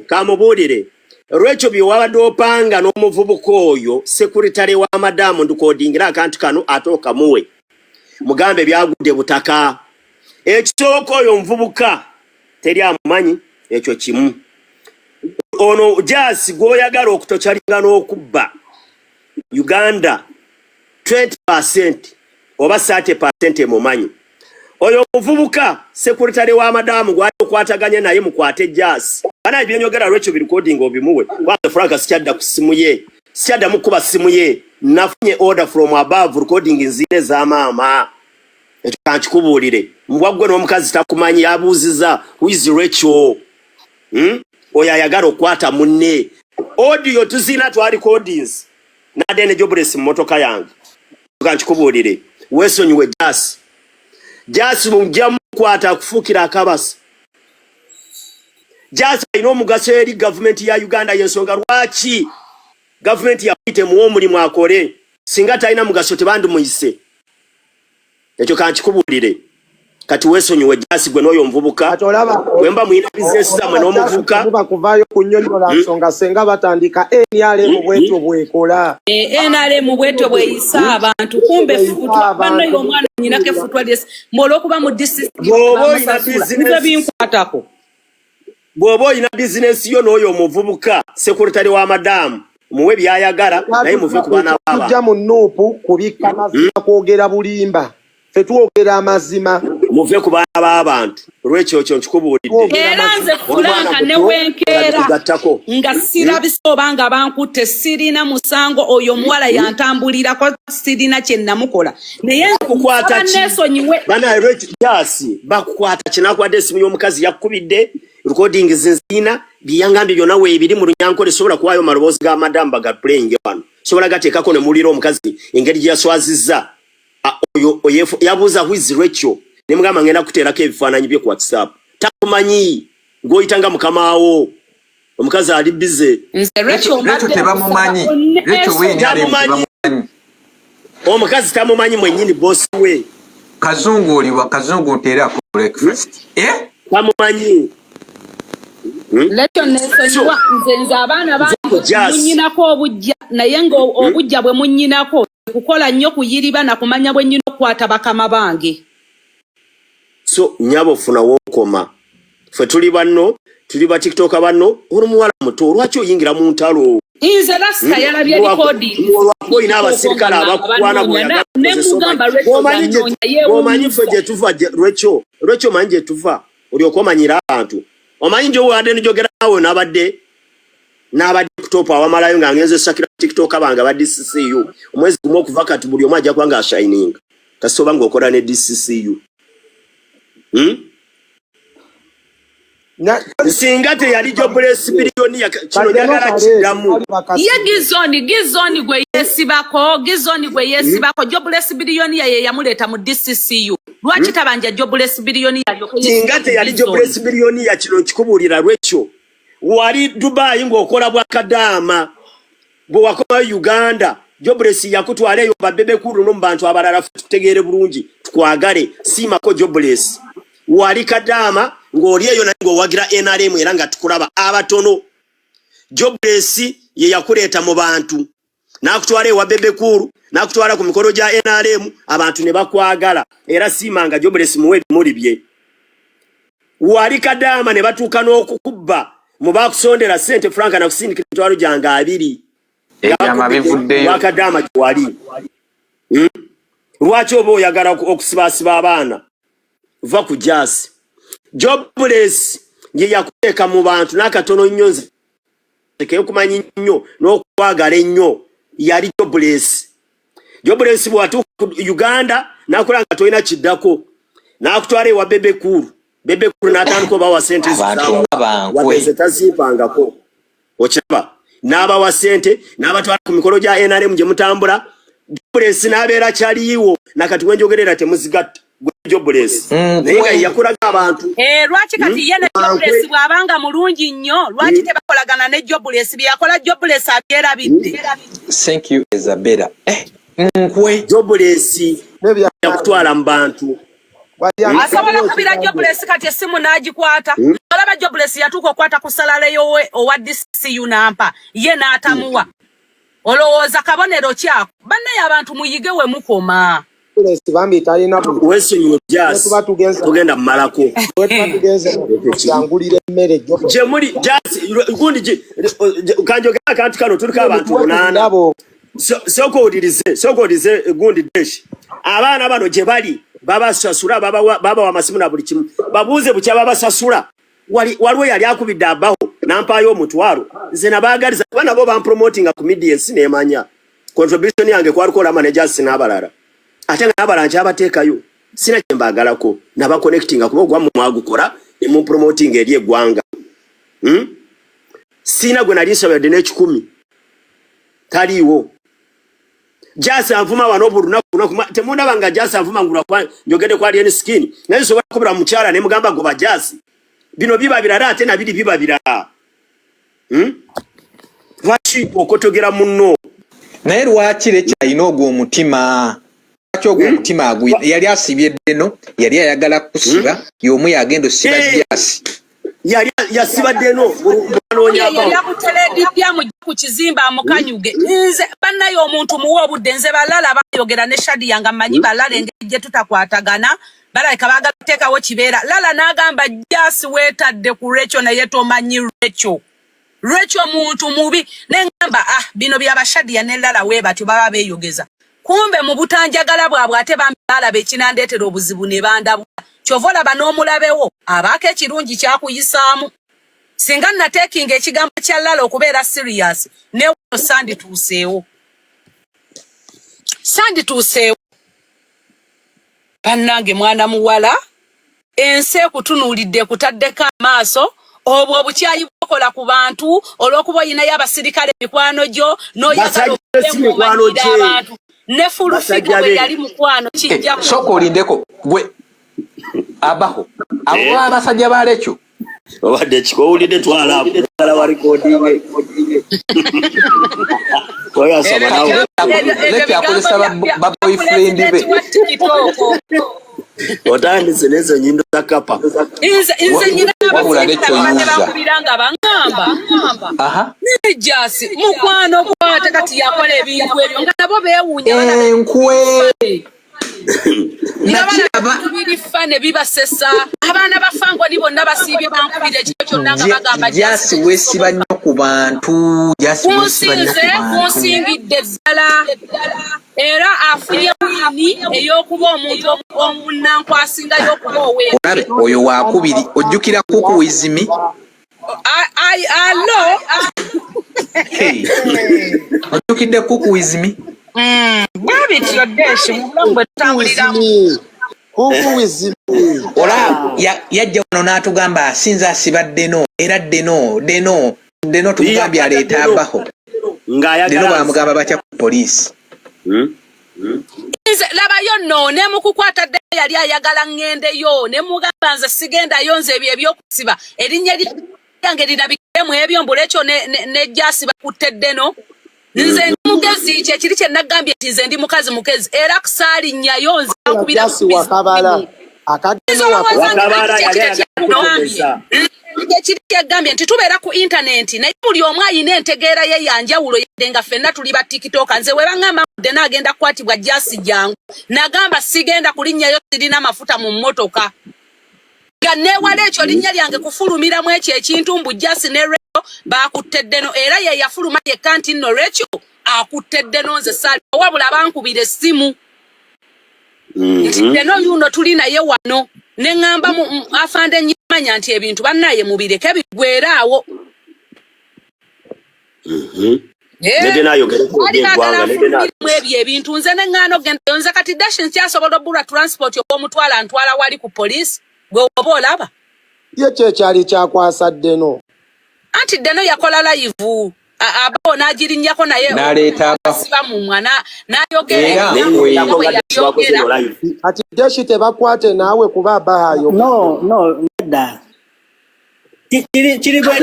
kamubulire Rachel biwabadde opanga n'omuvubuka oyo secretary wa madamu ndukodingira akantu kano atoka muwe mugambe byagudde butaka ekitoko oyo mvubuka teri amumanyi ekyo kimu ono jasi goyagala okutokyalinga n'okubba Uganda 20% oba 30% mumanyi oyo muvubuka secretary wa madamu gwali okwataganya naye mukwate jasi bana ibyenyogera Rachel recording obimuwe kwa Frank sikyadda ku simu ye sikyadda mukuba simu ye nafunye order from above recording nzine za mama ekyo kankikubuulire mbwaggwe n'omukazi takumanyi yabuuziza who is Rachel oyo ayagala okwata munne audio tuzina twali recordings nadde ne jobless mmotoka yange kankikubuulire wesonyiwe jasi mujja mukwata kufuukira akabasi jasi ino omugaso eri government ya Uganda yensonga lwaki government yapite mu omulimu akole singa talina mugaso tebandimuyise ekyo kankikubuulire kati wesonyiwe jasi gwe n'oyo omuvubuka wemba muyina business zammwe n'omuvubuka bakuvaayo kunyonyola nsonga senga batandika NRM bweto bwekola NRM bweto bweyisa abantu kumbe bano yo omwana nyinake futwa lyesi mbolo okuba mu district binkwatako bwoba oyina business yo n'oyo omuvubuka secretary wa madamu muwe byayagala naye muve ku baana baba tujja mu nuupu kubika mazima kwogera bulimba fetwogera amazima muve ku baana b'abantu Rachel ekyo nkikubuulidde era nze Fulanka ne wenkeera nga sirabisoba nga bankutte sirina musango oyo muwala yantambulirako sirina kye namukola naye kukwata nesonyiwe bana Rachel jasi bakukwata kinakwadde esimu y'omukazi yakubidde recording zina byangambye byonna weebiri mu Runyankole sobola kuwayo maloboozi ga madam baga playing wano sobola gateekako ne mulira omukazi engeri gye yaswazizza oyo yabuuza who is Rachel ne mugamba ngenda kuteerako ebifaananyi bye ku WhatsApp takumanyi ng'oyitanga mukamawo omukazi ali bize Rachel tebamumanyi omukazi tamumanyi mwennyini bosi we kazungu oliwa kazungu nteerako breakfast tamumanyi Rachel nesonyiwa nze abaana bange munyinako obujja naye nga obujja bwe munyinako kukola nnyo kuyiriba na kumanya bwe nnyina okukwata bakama bange so nyabo funa wokoma fe tuli banno tuli ba TikTok banno uri muwala muto lwaki oyingira mu ntalo inze rasika yalabye recording boyina abasirikale abakwana boyaga ne mugamba Rachel omanyi fe gye tuva Rachel manje tuva olyokomanyira abantu omanyi njo wadde njogera nawe n'abadde kutopa awamalayo nga ngenze sakira TikTok abanga ba DCCU omwezi gumu okuva kati buli omu ajja kubanga ashining kasoba ng'okola ne DCCU singa teyali jobless billion ya kino njagala kiddamu ye gizoni gwe yesibako jobless billion ye yamuleeta mu DCCU lwaki tabanja jobless billion ya singa teyali jobless billion ya kino kikubulira lwekyo wali Dubai ng'okola bwa kadama bwe wakola Uganda jobless yakutwaleyo babebe kulu no mu bantu abalala tutegeere bulungi tukwagale simako jobless wali kadama ng'oli eyo naye ng'owagira NRM era nga tukulaba abatono jobless ye yakuleeta mu bantu nakutwala ewa bebe kulu nakutwala ku mikolo gya NRM abantu ne bakwagala era simanga jobless muwe bimuli bye wali kadama ne batuuka n'okukubba mu bakusondera sente franka na kusindika emitwalo gyanga 2 wakadama wali lwaki oba oyagala okusibasiba abaana va ku jasi jobless ye yakuteeka mu bantu n'akatono nnyo nze tekeekumanyi nnyo n'okwagala ennyo yali jobless bw'atuuka ku Uganda n'akola nga tolina kiddako n'akutwala ewa bebe kulu n'atandika obawa sente wadde tazimpangako okiraba n'abawa sente n'abatwala ku mikolo gya NRM gye mutambula jobless n'abeera kyaliiwo nakati wenjogerera temuzigatta jobless naye nga yakulaga abantu lwaki kati ye ne jobless bw'abanga mulungi nnyo lwaki tebakolagana ne jobless byakola jobless abyerabidde thank you Isabella nkwe jobless yakutwala mu bantu asobola kubira jobless kati essimu n'agikwata olaba jobless yatuuka okwata ku salale yowe owa DCCU nampa ye n'atamuwa olowooza kabonero kyako bannaye abantu muyige we mukoma wesonyiwe jasi tugenda mmalako gyemuli jasi gundi kanjogera akantu kano tuliko abantu 8 sokowulirize gundi deshi abaana bano gye bali babasasula babawa amasimu na buli kimu babuuze bukya babasasula waliwo yali akubidde abaho nampaayo omutwalo nze nabaagaliza kuba nabo bampromotinga ku media ensi neemanya contribution yange kwalikola managers n'abalala ate nga n'abalala nkyabateekayo sina kye mbaagalako nabaconnectinga kuba ogwamu mwagukola ne mupromotinga eri eggwanga sina gwe nali nsabadde n'ekikumi taliiwo jasa anvuma wano bulunaku temundaba nga jasa anvuma ngula njogedde kwali eni skin naye sobola kubira mukyala ne mugamba goba jasi bino biba birala ate na biri biba birala lwaki okotogera munno naye lwaki lekyalina ogwo omutima lwaki ogwo omutima yali asibye ddeno yali ayagala kusiba y'omu yagenda osiba jasi yali yasibadde no yabuteredidya mu ku kizimba amukanyuge nze bannaye omuntu muwe obudde nze balala bayogera ne Shadi yanga manyi balala engejje tutakwatagana balaka bagateekawo kibeera lala n'agamba jasi weetadde ku Rachel naye tomanyi Rachel muntu mubi nengamba bino byaba Shadi ya ne lala we batyo baba beeyogeza kumbe mu butanjagala bwabwe ate bambala bekinandeetera obuzibu ne bandabu kyovola ban'omulabewo abaako ekirungi kyakuyisaamu singa nateekinga ekigambo kya lala okubeera serious ne sandituuseewo bannange mwana muwala ensi ekutunuulidde kutaddeko amaaso obwo obukyayi bukola ku bantu olw'okuba oyinayo abasirikale mikwano gyo n'oyagala abantu ne fulufigo bwe yali mukwano kijja sooka olindeko gwe abaho abo abasajja ba Rachel obadde kikowulidde twala wa recording oyasaba nawe leke akozesa ba boyfriend be otandise nezo nyindo za kapa inze nyina abakubiranga bangamba jasi mukwano kwate kati yakola ebintu ebyo nga nabo beewuunya enkwe Fane biba sesa abana bafango nibo nabasibye bankubire ekyo kyonna nga bagamba jasi wesiba nnyo ku bantu jasi wesiba nnyo ku bantu kunsingidde ddala era afunye wini ey'okuba omuntu omunankwasinga y'okuba owe olabe oyo wakubiri ojjukira kuku wizimi allo ojjukidde kuku wizimi babityo deshi mu bulamu bwe tutambuliramu ola yajja wano n'atugamba asinza asibadde no era deno tugambye aleeta abaho deno bamugamba batya ku poliisi labayo no ne mukukwata dde yali ayagala ngendeyo ne mugamba nze sigendayo nze ebyo ebyokusiba erinnya lyange lirabikiremu ebyo mbulekyo ne jasi bakutte ddeno nze mugezi kyekiri kye nagambye nti nze ndi mukazi mukezi era kusaalinnyayo nze akubira ekiri kyegambye nti tubeera ku intaneti naye buli omu ayina entegeera ye yanjawulo yadde nga ffenna tuli ba tikitoka nze we baŋŋamba mudde naagenda kukwatibwa jasi jangu nagamba sigenda kulinnyayo sirina mafuta mu mmotoka nga neewala ekyo linnya lyange kufulumiramu ekyo ekintu mbu jasi ne Rachel bakutte ddeno era ye yafuluma yekka nti nno Rachel akutte ddeno nze saali wabula bankubira essimu nti ddeno yuno tuli naye wano ne ŋŋamba afande nyimanya nti ebintu bannaye mubireke bigweraawo ebyo ebintu nze ne ŋŋaano genda nze kati dashi nkyasobola obbulwa transport y'omutwala ntwala wali ku poliisi gwe oba olaba ye kyekyali kyakwasa ddeno anti ddeno yakola live abawo n'agirinnyako naye n'aleeta siba mu mwana n'ayogera ati deshi tebakwate naawe kuba abahayo no nedda kiri bwe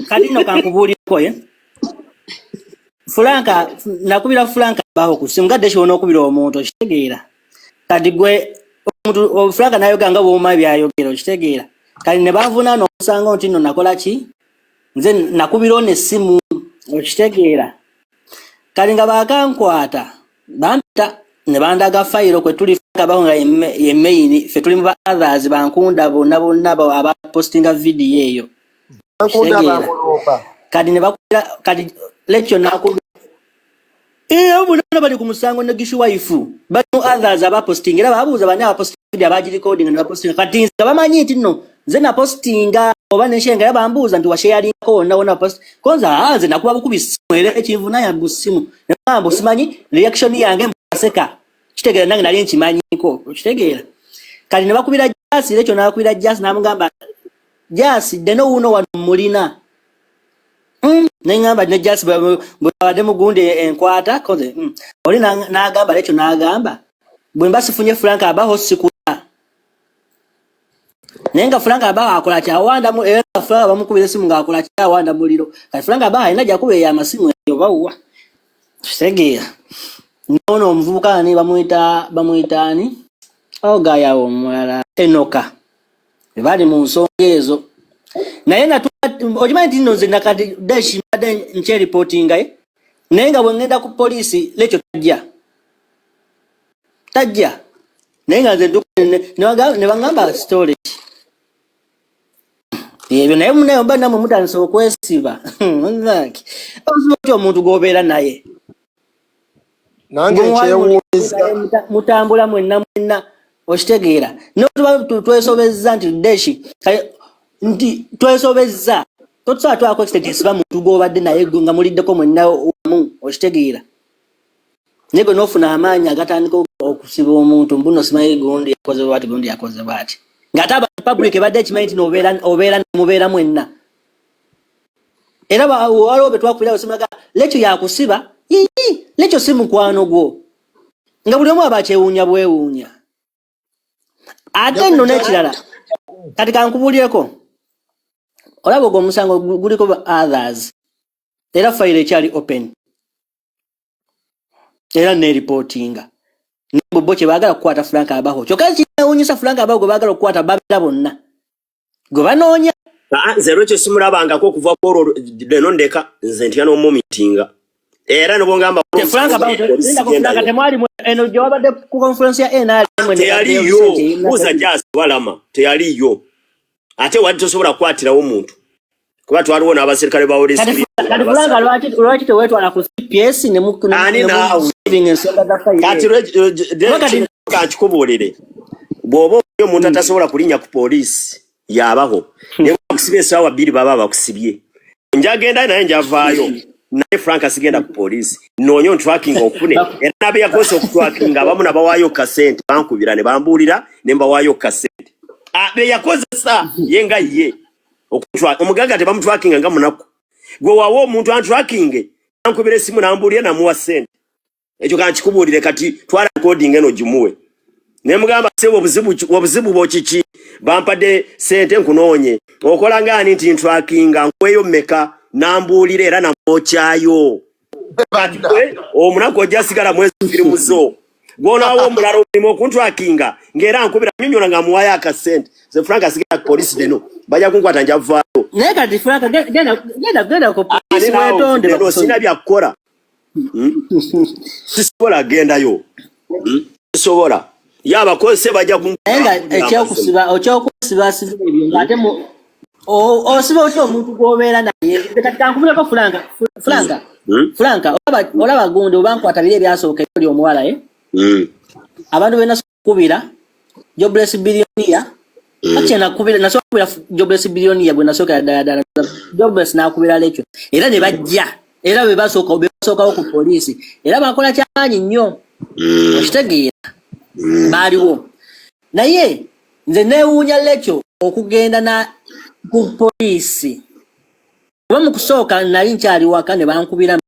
kati no kankubuuliko Franka nakubira Franka baho kusimu gadde shona okubira omuntu okitegeera kati gwe omuntu Franka nayoganga bwoma byayogera okitegeera kali ne bavuna n'okusanga nti no nakola ki nze nakubira one simu okitegeera kali nga bakankwata bampita ne bandaga fayiro kwe tuli Franka baho nga ye main fe tuli mu others bankunda bonna aba postinga video eyo bankunda bakolopa kadi ne bakubira kadi lecture nakubira obuna bali ku musango ne gishu waifu but others aba posting era babuza banya aba posting abaji recording ne posting kati nze bamanyi nti no nze na postinga oba neshenga yabambuza nti wa sharing ko na post konza nze nakuba bukubisi era ekinvu naye busimu nambo simanyi reaction yange mbaseka kitegera nange nali nkimanyiko kitegeera kali ne bakubira jasi lecho nakubira jasi namugamba jasi deno uno wa mulina nengamba ne just bwade mugunde enkwata koze oli nagamba lecho nagamba bwe mbasifunye Franka abaho sikula nenga Franka abaho akola kya wanda mu era Franka bamukubira simu ngakola kya wanda muliro kati Franka abaho inaja kube ya masimu yo bawa segera nono omuvubuka ni bamuitani ogaya omwala Enoka bali mu nsongezo naye ojimanyi nti nno nze nakati dashi mbadde nkye reportinga naye nga bwe ŋŋenda ku poliisi lekyo tajja naye nga nze ne baŋŋamba story ebyo naye munaye mba namwe mutandise okwesiba ozuki omuntu g'obeera naye nange nkyewuuliza mutambula mwenna okitegeera notuba twesobezza nti dashi nti twesobezza totusobola twako ekitegeesiba muntu gw'obadde naye nga muliddeko mwenna wamu okitegeera naye gwe n'ofuna amaanyi agatandika okusiba omuntu mbuno simanyi gundi yakoze bwati gundi yakoze bwati ng'ate aba public ebadde ekimanyi nti obeera mubeera mwenna era waliwo be twakubira osimaga lekyo yakusiba lekyo si mukwano gwo nga buli omu aba akyewuunya bwewuunya ate nno n'ekirala kati kankubuulyeko olaba ogwo omusango guliko others era file ekyali open era ne reportinga bo kye baagala kukwata Franka abaho kyokka kinewuunyisa Franka abaho gwe baagala okukwata babira bonna gwe banoonya nze lwekyo simulabangako okuva kwolwo leno ndeka nze ntya n'omumitinga era nobongamba Franka abaho temwali eno jawabadde ku conference ya NRM teyaliyo buuza jasi walama teyaliyo ate wali tosobola kukwatirawo omuntu kuba twaliwo n'abaserikale ba Holy lwaki tewetwala ku CPS kati kankikubuulire bw'oba omuntu atasobola kulinnya ku poliisi yabaho naye bakusibye essaawa 2 baba bakusibye njagenda naye njavaayo naye Frank asigenda ku poliisi noonyo tracking okufune era nabe yakozesa okutwakinga abamu nabawaayo kasente bankubira ne bambuulira ne mbawaayo kasente be yakozesa yenga ye omugaga tebamutwakinga nga munaku gwe waawo omuntu antracking ankubira essimu nambuulira namuwa sente ekyo kankikubuulire kati twala recording eno gimuwe ne mugamba sebo obuzibu bwokiki bampadde sente nkunoonye okola ngani nti ntwakinga nkweyo mmeka nambuulira era namwokyayo omunaku ojja sigala mwezi firimu zo gwonaawo omulala omulimu okuntwakinga ng'era nkubira nyonyola nga muwayo akasente ze Frank asigala ku polisi deno bajja kunkwata njavaayo naye kati Frank genda ku polisi wetonde sina byakukola sisobola gendayo sisobola yabakozese bajja ekyokusiba ebyo ng'ate osiba otya omuntu gwobeera naye kati kankubireko Franka olaba gundi obankwata biri ebyasooka oli omuwala abantu bena kubira jobless billionaire ate nasokubira jobless billionaire gwe nasookera ddala jobless nakubira lekyo era ne bajja era bebasookawo ku poliisi era bakola kyamaanyi nnyo okitegeera baaliwo naye nze neewuunya lekyo okugenda ku poliisi oba mu kusooka nali nkyali waka ne bankubira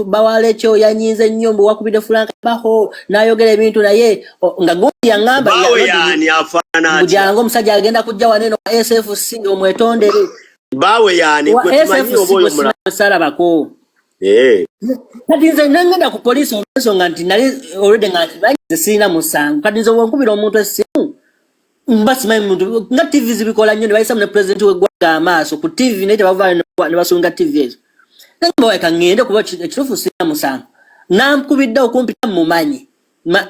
bawala ekyo yanyize nnyo mbu wakubidde Frank baho n'ayogera ebintu naye nga gundi yaŋŋamba bujangu omusajja agenda kujja waneno wa SFC omwetondere bawe yani salabako kati nze nengenda ku poliisi olwensonga nti nali already nga nti sirina musango kati nze wenkubira omuntu essimu mbasimanyi muntu nga TV zibikola nnyo ne bayisamu ne pulezidenti w'eggwanga amaaso ku TV naye tebavaayo ne basunga TV ezo nembaweka ngende kuba ekituufu sirina musango nankubidde okumpita mumanyi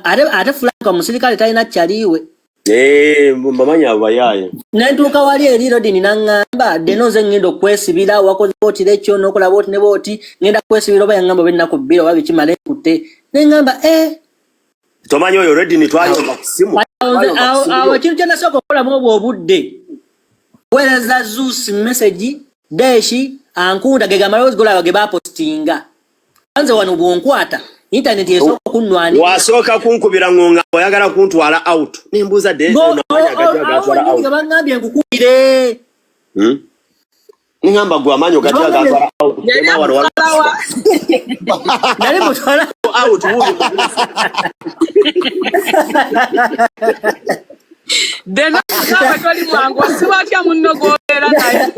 ate Frank omusirikale talina kyaliiwe mbamanyi abayaaye nentuuka wali eri Rodini naŋŋamba deno nze ngenda okwesibira wakoze bootira ekyo n'okola booti ne booti ngenda kwesibira oba yaŋŋamba oba ennaku bbiri oba bikimala ekutte neŋŋamba tomanyi oyo Rodini twayomba ku ssimu awo ekintu kyenasooka okukolamu obwo obudde weereza Zeus message Deshi ankunda gegamalozi golaba ge bapostinga anze wano bwonkwata internet yesooka okunnwani wasooka kunkubira ngonga oyagala kuntwala out nimbuuza bangambye nkukubire ningamba gwe amanyi ogatwala out nali mutwala out dena abatwali mwangu sibatya munno gobeera naye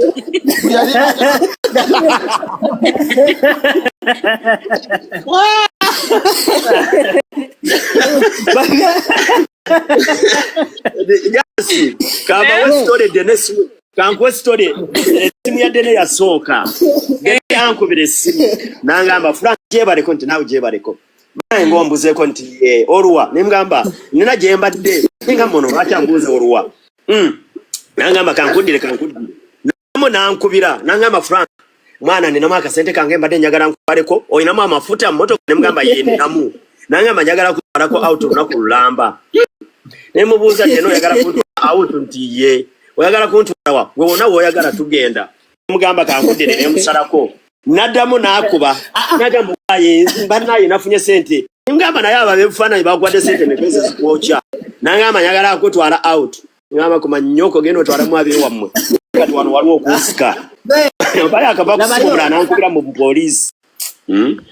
kankwe story essimu ya Dene yasooka yankubira essimu nangamba Frank gyebaleko nti nawe gyebaleko naye ngombuzeeko nti oluwa nemugamba nina gyembadde nengamba ono lwaki ambuuza oluwa nangamba kankuddire namu nankubira nangamba Frank mwana ninamu akasente kange mbadde njagala nkubaleko oyinamu amafuta mmotoka nemugamba yeninamu nangamba njagala kutwalako out olunaku lulamba nemubuuza Dene oyagala kuntwala out nti ye oyagala kuntwala gwe wonna woyagala tugenda nemugamba kankuddire nemusalako naddamu n'akuba nagamba banaye nafunye sente ngamba naye ababebufaananyi bagwadde sente mepese zikwokya nangamba njagala kutwala out ngamba kuma nnyoko genda otwalamu abiri wammwe kati wano waliwo okunsika mpale akava kusimula nankubira mu poliisi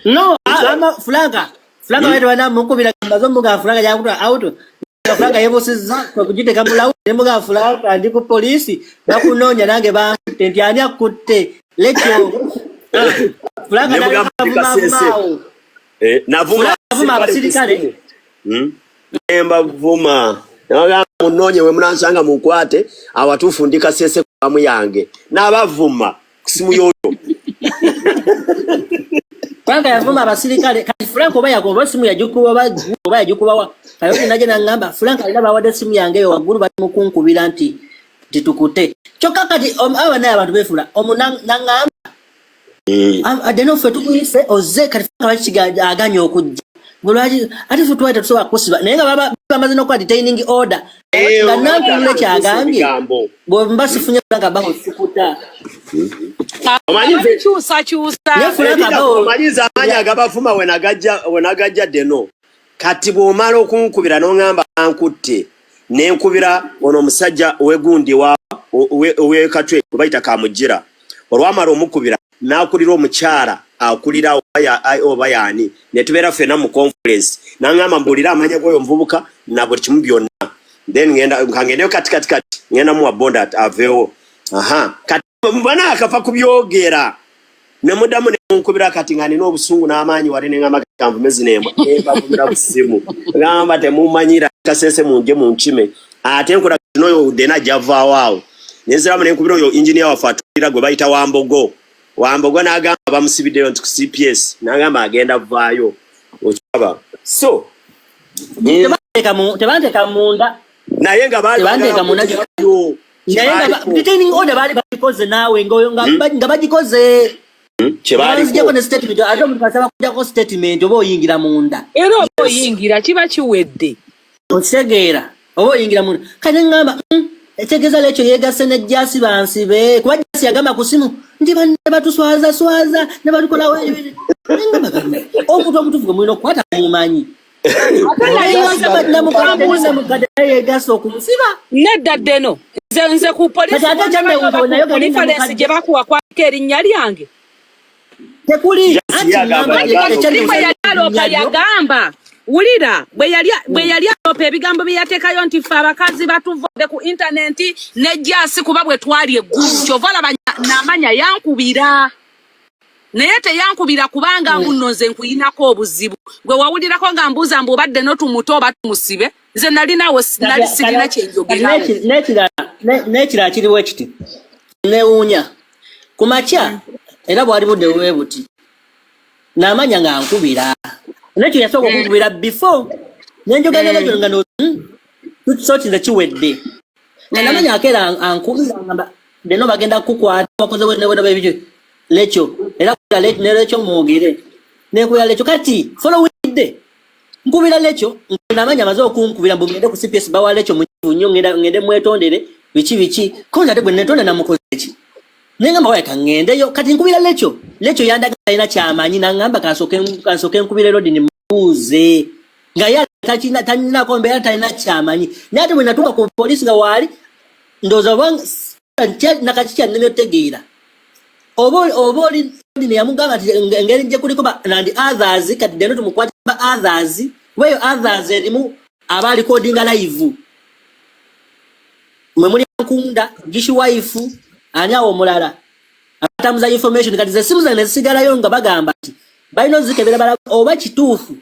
no Franka wetwana mukubira mbazo mbuga Franka jakutwala out Franka yebosizza kwekugiteka mulawu nemuga Franka ndi ku poliisi bakunoonya nange bakutte nti ani akutte lekyo navuma abasirikale embavuma munonye we munansanga mukwate awatuufu ndi kasese kwamu yange n'abavuma kusimu yoyo Frank yavuma abasirikale kati Frank oba yagomba simu yajukuba oba yagikubawa kayoti naje nangamba Frank alina bawadde simu yange yo waggulu bali mukunkubira nti titukute kyokka kati aba naye abantu befula nangamba adeno ffe tukuyise ozze kati Frank aganya okujja Ngolwaji ate ffe twali tetusobola kusiba naye nga bamaze n'okuba detaining order nga nankulule kyagambye bwemba sifunye Frank abaho sikuta omanyiza amaanyi agabafuma wenagajja deno kati bw'omala okunkubira n'ongamba ankutte nenkubira ono omusajja owegundi owekatwe kubayita kamugira olwamala omukubira n'akulira omukyala akulira oba yaani ne tubeera ffena mu conference n'angamba mbuulira amanya g'oyo omuvubuka na buli kimu byonna then ngendeyo kati ngenda muwa bonda aveewo kati mbona akafa kubyogera ne muddamu ne munkubira kati nga nina obusungu n'amaanyi wali ne ngamba kanvumezi nembavumira busimu ngamba temumanyira kasese munje munkime ate nkola n'oyo dena javaawo awo nenziramu ne nkubira oyo engineer waffe atulira gwe bayita Wambogo n'agamba bamusibiddeyo nti ku CPS n'agamba agenda vaayo okiraba so tebanteeka munda naye nga tebanteeka munda naye nga detaining order baali bagikoze naawe nga bagikoze kyebaliko ne statement ate omuntu asaba kujjako statement oba oyingira munda era oba oyingira kiba kiwedde okitegeera oba oyingira munda kati ngamba etegeeza lekyo yeegase ne Jasi bansibe kuba Jasi yagamba ku simu nti banne batuswaza ne batukolawo omuntu omutuufu gwe mulina okukwata mumanyi yeegase okumusiba nedda ddeno nze ku polisi gye bakuwa kwaka erinnya lyange tekuli yagamba wulira bwe yali alopa ebigambo bye yateekayo nti ffe abakazi batuvudde ku intaneti ne Jasi kuba bwe twali eggulu kyova olaba n'amanya yankubira naye teyankubira kubanga nno nze nkuyinako obuzibu gwe wawulirako nga mbuuza mbu obadde n'otumuto oba tumusibe nze nali sirina kyenjogerawo n'ekirala kiriwo ekiti newuunya ku makya era bwali budde bwe buti n'amanya nga nkubira nekyo yasooka okunkubira before nenjogera nakyo nga tukisooti nze kiwedde nga namanya akeera ankubira ngamba deno bagenda kukwata wakoze wena bebikyo lekyo era nelekyo mwogere nekubira lekyo kati following day nkubira lekyo namanya amaze okunkubira mbu ngende ku CPS bawa lekyo munyunyo ngende mwetondere biki konza ate bwe netonda namukoze ki nengamba waye kangendeyo kati nkubira lekyo yandaga alina kyamanyi nangamba kansoke nkubira lodi ni mbuuze nga ye talinako mbeera talina kyamanyi naye ate bwe natuuka ku polisi nga waali ndowooza nakaki kyanene otegeera oba oli neyamugamba nti engeri nje kuliko nandi others kati deno tumukwata others weyo others erimu aba alikodinga live mwe muli Nkunda Gishi wife ani awo mulala atamuza information kati ze simu zange zisigalayo nga bagamba nti balina zikebera bala oba kituufu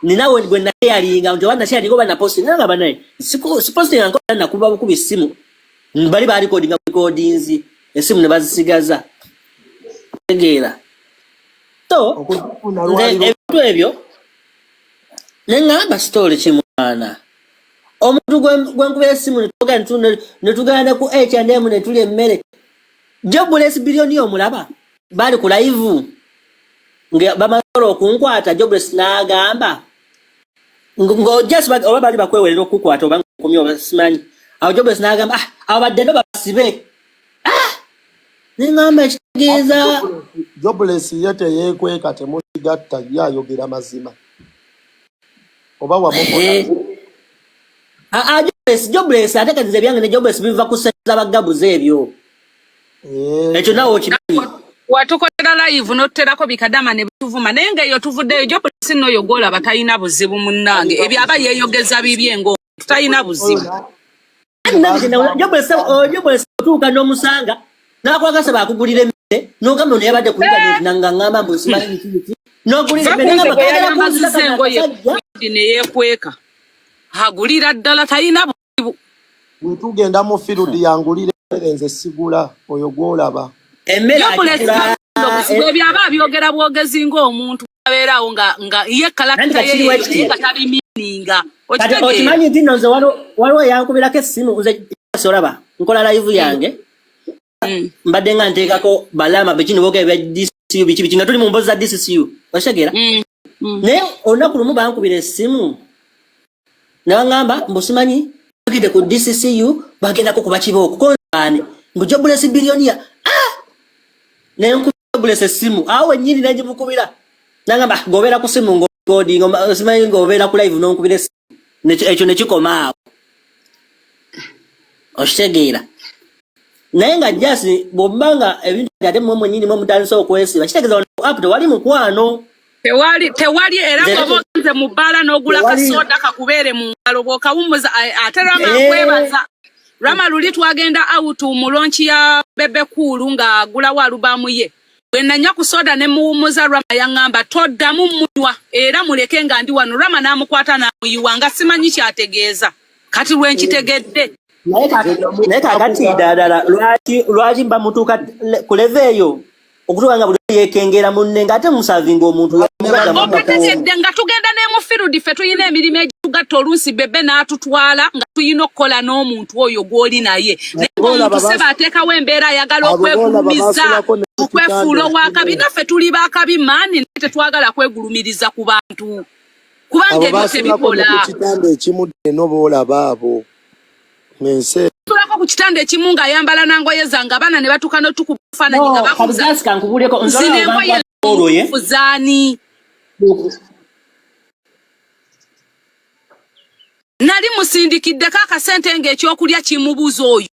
ninawe gwe nayalinga nti wana share ngoba na posting ngaba naye posting ngo nakuba bukubi simu bali bali recordings esimu ne bazisigaza tegeera to ebyo ebyo nengamba story kimwana omuntu gwenkubera esimu netugenda ku H&M netuli emmere Jobless billion omulaba bali ku live nga bamala okunkwata Jobless n'agamba ngo just oba bali bakwewerera okukwata oba nkomye oba simanyi awo Jobless n'agamba abo badde ndo basibe nengamba ekitegeeza Jobless yete yekweka temusigatta yayogera mazima oba wamukola Jobless ate kati ze byange ne Jobless biva kuseza bagabuze ebyo ekyo nawo kimanyi watukolera live noterako bikadama ne bituvuma naye nga eyo tuvuddeyo Jobless n'oyo gola batayina buzibu munnange ebyo aba yeeyogeza bibye ngo tutayina buzibu Jobless otuuka n'omusanga n'akwagasa bakugulira emmere n'ogamba ono yabadde ku internet nangangamba mbu simanyi kiki n'ogulira ne yeekweka hagulira ddala tayina buzibu tugenda mu field yangulire nze sigula oyo gwolaba emmere byaba byogera bwogezi ng'omuntu abeerawo nga ye kalakita ye ninga kati okimanyi nti nze waliwo yankubirako essimu nze solaba nkola live yange mbadde nga nteekako balama bekino boga ebya DCU biki nga tuli mu mbozi za DCU okitegera naye olunaku lumu bankubira essimu ne baŋŋamba mbusimanyi bagende ku DCCU bagendako kuba kibooko konani mbu Jobless Billionaire naye nkubulesa essimu awo wennyini nagimukubira nangamba gobeera ku simu ng'okodi simanyi ng'obeera ku live n'onkubira essimu ekyo nekikoma awo okitegeera naye nga jasi bw'obbanga ebintu ate mmwe mwennyini mwe mutandise okwesiba kitegeeza apu tewali mukwano tewali era bw'oba mu bbaala n'ogula kasoda kakubeere mu ngalo bw'okawummuza ate Rama nkwebaza Rama luli twagenda out mu lonchi ya Bebe Cool nga agulawo alubamu ye bwe nanya ku soda ne muwummuza Rama yaŋŋamba toddamu munywa era muleke nga ndi wano Rama n'amukwata n'amuyiwa nga simanyi kyategeeza kati lwenkitegedde naye kakati ddala lwaki mba mutuuka ku leve eyo okutuuka nga buli yeekengera munne ng'ate musavinga omuntu oketegedde nga tugenda n'emufiru ffe tuyina emirimu egitugatta oluusi Bebe n'atutwala nga tuyina okukola n'omuntu oyo gw'oli naye naye omuntu seba ateekawo embeera ayagala okwegulumiza okwefuula ow'akabi naffe tuli baakabi maani naye tetwagala kwegulumiriza ku bantu kubanga ebyo tebikola ekitanda ekimu eno boolaba abo tulako ku kitanda ekimu ng'ayambala nangoye zange abaana ne batuuka n'otukufaananyi nga bakuzaanengoye fuzaani nali musindikiddeko akasente ng'ekyokulya kimubuza oyo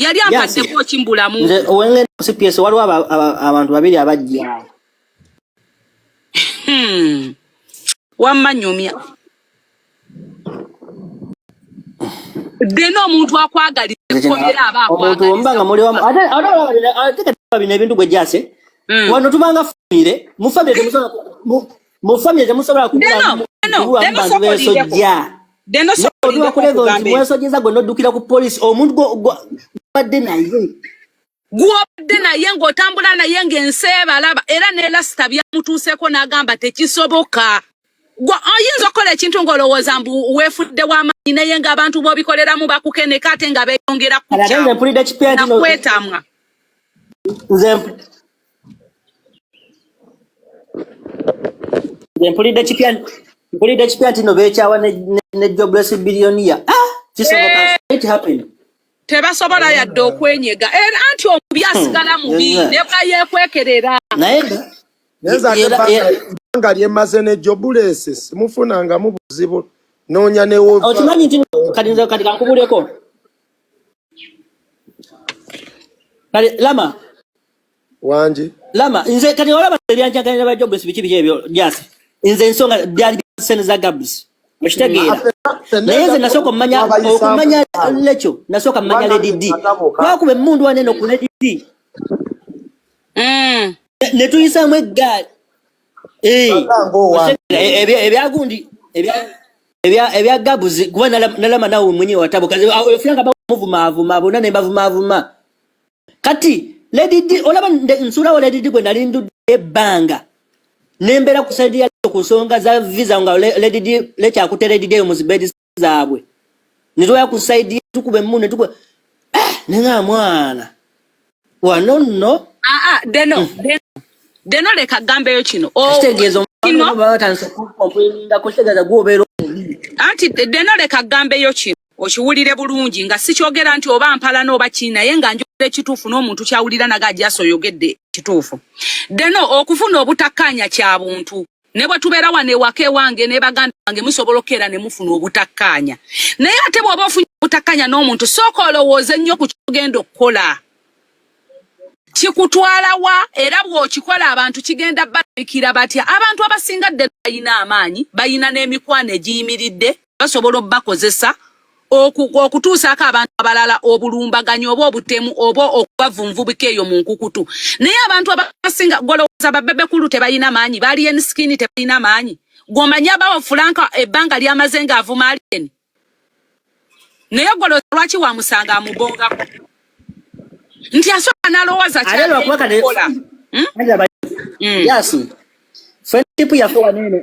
yali ampaddeko kimbulamu owengenda ku CPS waliwo abantu babiri abajja wammanyumya deno omuntu akwagaliza kukomera omuntu ombanga muli wamu ate bino ebintu gwe jase wano tubanga famire mu famire temusobola kubantu besojja deno sokolinga kuleva nti mwesojjeza gwe noddukira ku polisi omuntu gwadde naye gwobadde naye ng'otambula naye ng'ensi ebalaba era ne lasita byamutuuseko n'agamba tekisoboka oyinza okukola ekintu ng'olowooza mbu weefudde w'amaanyi naye ng'abantu b'obikoleramu bakukeneka ate nga beeyongera kukwetamwa nze mpulidde kipya nti no beekyawa ne Jobless Billionaire kisoboka it happened tebasobola yadde okwenyega era anti omubi asigala mubi ne bwayekwekerera naye nga lyemaze ne Jobless simufunangamu buzibu noonya newo okimanyi nti kati kankubuleko kati lama nze kati olaba ebyanjagala ba Jobless biki ebyo jasi nze ensonga byali sente za Gabs okitegeera naye nze nasooka okumanya lekyo nasooka mmanya Lady D twakuba emmundu wanene ku Lady D ne tuyisaamu eggaali ebyagundi ebya Gabs kuba nalama nawe mwenyewe watabuka ofulanga bamuvumavuma bonna ne bavumavuma kati Lady D olaba nsulawo Lady D gwe nali ndudde ebbanga nembera ku saidi ya ku nsonga za visa nga Lady D lekyakute Lady D mu zibedi zaabwe nitwaya ku saidi tukube mune tukube nenga mwana wano nno deno leka gambeyo kino kitegeezo batanse kumpoinga kutegeeza gwobero anti deno leka gambeyo kino okiwulire bulungi nga sikyogera nti oba mpala n'oba kina ye nga njogera ekituufu n'omuntu kyawulira naga ajasa oyogedde kituufu deno okufuna obutakkaanya kya buntu ne bwe tubeera wano ewaka ewange ne baganda bange musobola okkeera ne mufuna obutakkaanya naye ate bw'oba ofunye obutakkaanya n'omuntu sooka olowooze ennyo ku kyogenda okukola kikutwala wa era bw'okikola abantu kigenda balabikira batya abantu abasinga ddala bayina amaanyi bayina n'emikwano egiyimiridde basobola obbakozesa okutuusaako abantu abalala obulumbaganyi oba obutemu oba okubavunvubika eyo mu nkukutu naye abantu abasinga golowooza babebe kulu tebalina maanyi baali enisikini tebalina maanyi gwomanyi abawo fulanka ebbanga lyamaze ng'avuma alieni naye golowooza lwaki wamusanga amubongako nti asooka n'alowooza kyalkola yasi friendship yaffe wanene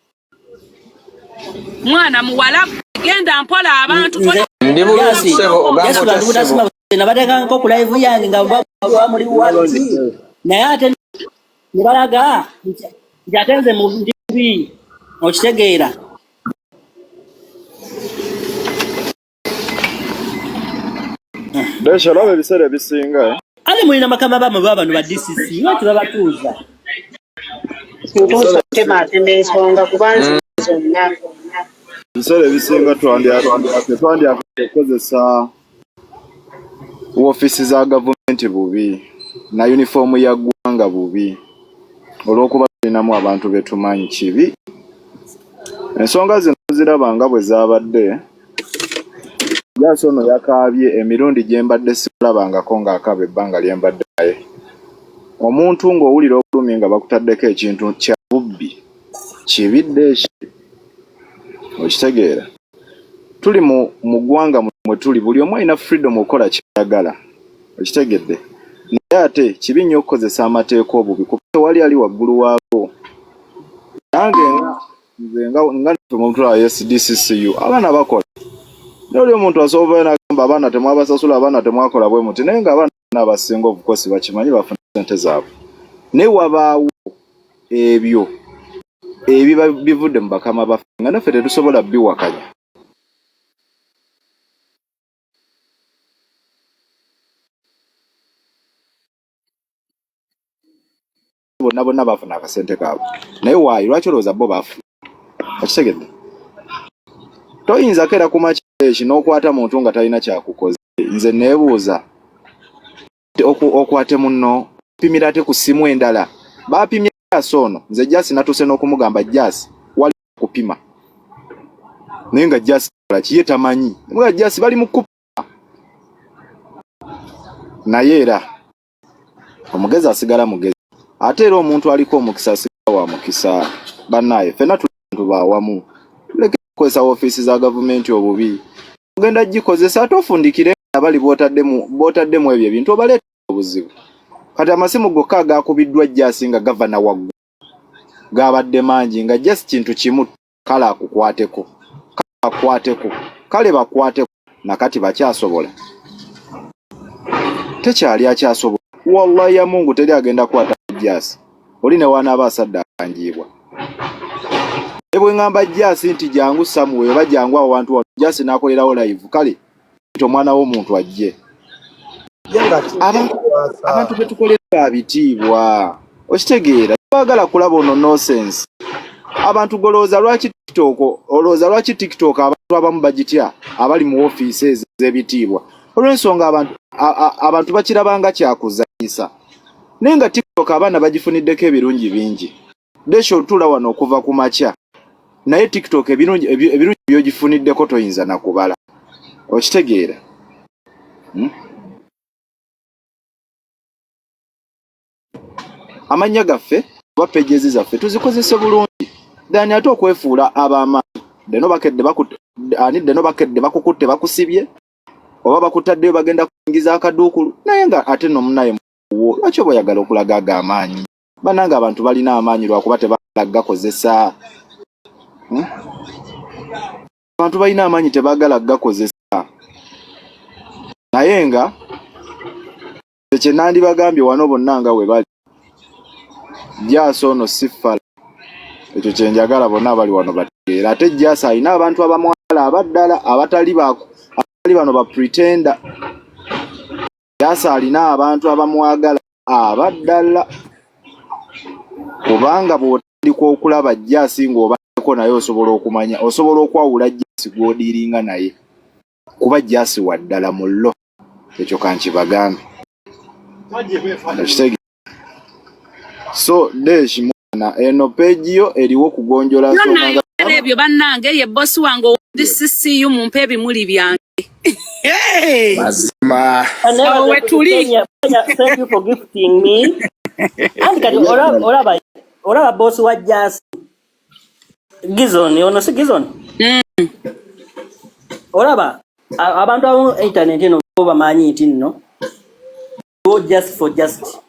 mwana muwala genda mpola abantu ndi bulungi ssebo ogamba otya ssebo nabateka nko ku live yange nga bwa muri wati naye ate ne balaga nti ate nze mu ndibi okitegeera Desha lawe bisere bisinga ali mulina makama bamu bano ba DCC watu babatuuza nsonga kubanza zonna bisere bisinga twandya kukozesa ofisi za government bubi na uniform ya gwanga bubi olwokuba tulinamu abantu betumanyi kibi ensonga zino zirabanga bwe zabadde Jasono yakabye emirundi gyembadde sikulabangako ng'akaba ebbanga lyembadde naye omuntu ng'owulira obulumi nga bakutaddeko ekintu kya bubbi kibidde okitegeera tuli mu ggwanga mwe tuli buli omu alina freedom okukola kyayagala okitegedde naye ate kibi nnyo okukozesa amateeka obubi kuba tewali ali waggulu waago nange nze nga omuntu wa SDCCU abaana bakola Noli omuntu asobola n'agamba abaana temwabasasula abaana temwakola bwe muti naye ng'abaana abasinga obukosi bakimanyi bafuna ssente zaabwe naye wabaawo ebyo ebiba bivudde mu bakama baffe nga naffe tetusobola biwakanya bonna bafuna akasente kaabwe naye waayi lwaki olowooza bo bafuna okitegedde toyinza kera kumakya n'okwata muntu nga talina kyakukoze nze neebuuza okwate munno pimira ate ku ssimu endala baapimye Jasi ono nze Jasi natuuse n'okumugamba Jasi wali kupima naye nga Jasi kiye tamanyi nga Jasi bali mu kupima naye era omugezi asigala mugezi ate era omuntu aliko omukisa asigala wa mukisa bannaye ffenna tuli baawamu tuleke kukozesa ofiisi za gavumenti obubi ogenda gikozesa ate ofundikire abali bootaddemu ebyo ebintu obaleeta obuzibu kati amasimu gokka agakubiddwa Jasi nga gavana waggulu gabadde mangi nga Jasi kintu kimu kale akukwateko kale bakwateko nakati bakyasobola tekyali akyasobola wallahi ya Mungu teri agenda kwata Jasi oli ne wanaaba asadde akanjiibwa ebwe ngamba Jasi nti jangu Samuel bajangu abantu wano Jasi nakolerawo live kale to mwana w'omuntu ajje abantu betukolera abitiibwa okitegeera bagala kulaba ono nonsense abantu golooza lwaki TikTok abantu abamu bagitya abali mu offices ez'ebitiibwa olw'ensonga abantu bakirabanga kyakuzanyisa naye nga TikTok abaana bagifuniddeko ebirungi bingi desho otula wano okuva ku makya naye TikTok ebirungi byogifuniddeko toyinza nakubala okitegeera amanya gaffe oba pages zaffe tuzikozese bulungi dani ate okwefuula ab'amaanyi deno bakedde bakukutte bakusibye oba bakutaddeyo bagenda kuingiza akaduukulu naye nga ate nomunaye muwo lwaki oba oyagala okulaga ag'amaanyi bananga abantu balina amaanyi lwakuba tebagala gakozesa abantu balina amaanyi tebagala gakozesa naye nga kye nandibagambye wano bonna nga we bali Jasi ono sifala ekyo kye njagala bonna abali wano bategeera ate Jasi alina abantu abamwala abaddala abatali bano ba pretender Jasi alina abantu abamwagala abaddala kubanga bw'otandika okulaba Jasi ng'obaeko naye osobola okumanya osobola okwawula Jasi gw'odiiringa naye kuba Jasi waddala mullo ekyo kankibagambe so deshi mwana eno page yo eriwo kugonjola so ebyo bannange ye boss wange DCCU mumpe ebimuli byange mazima so wetuli thank you for gifting me and kati olaba boss wa Jasi Gizon ono si Gizon olaba abantu abo internet eno bamanyi nti nno go just for just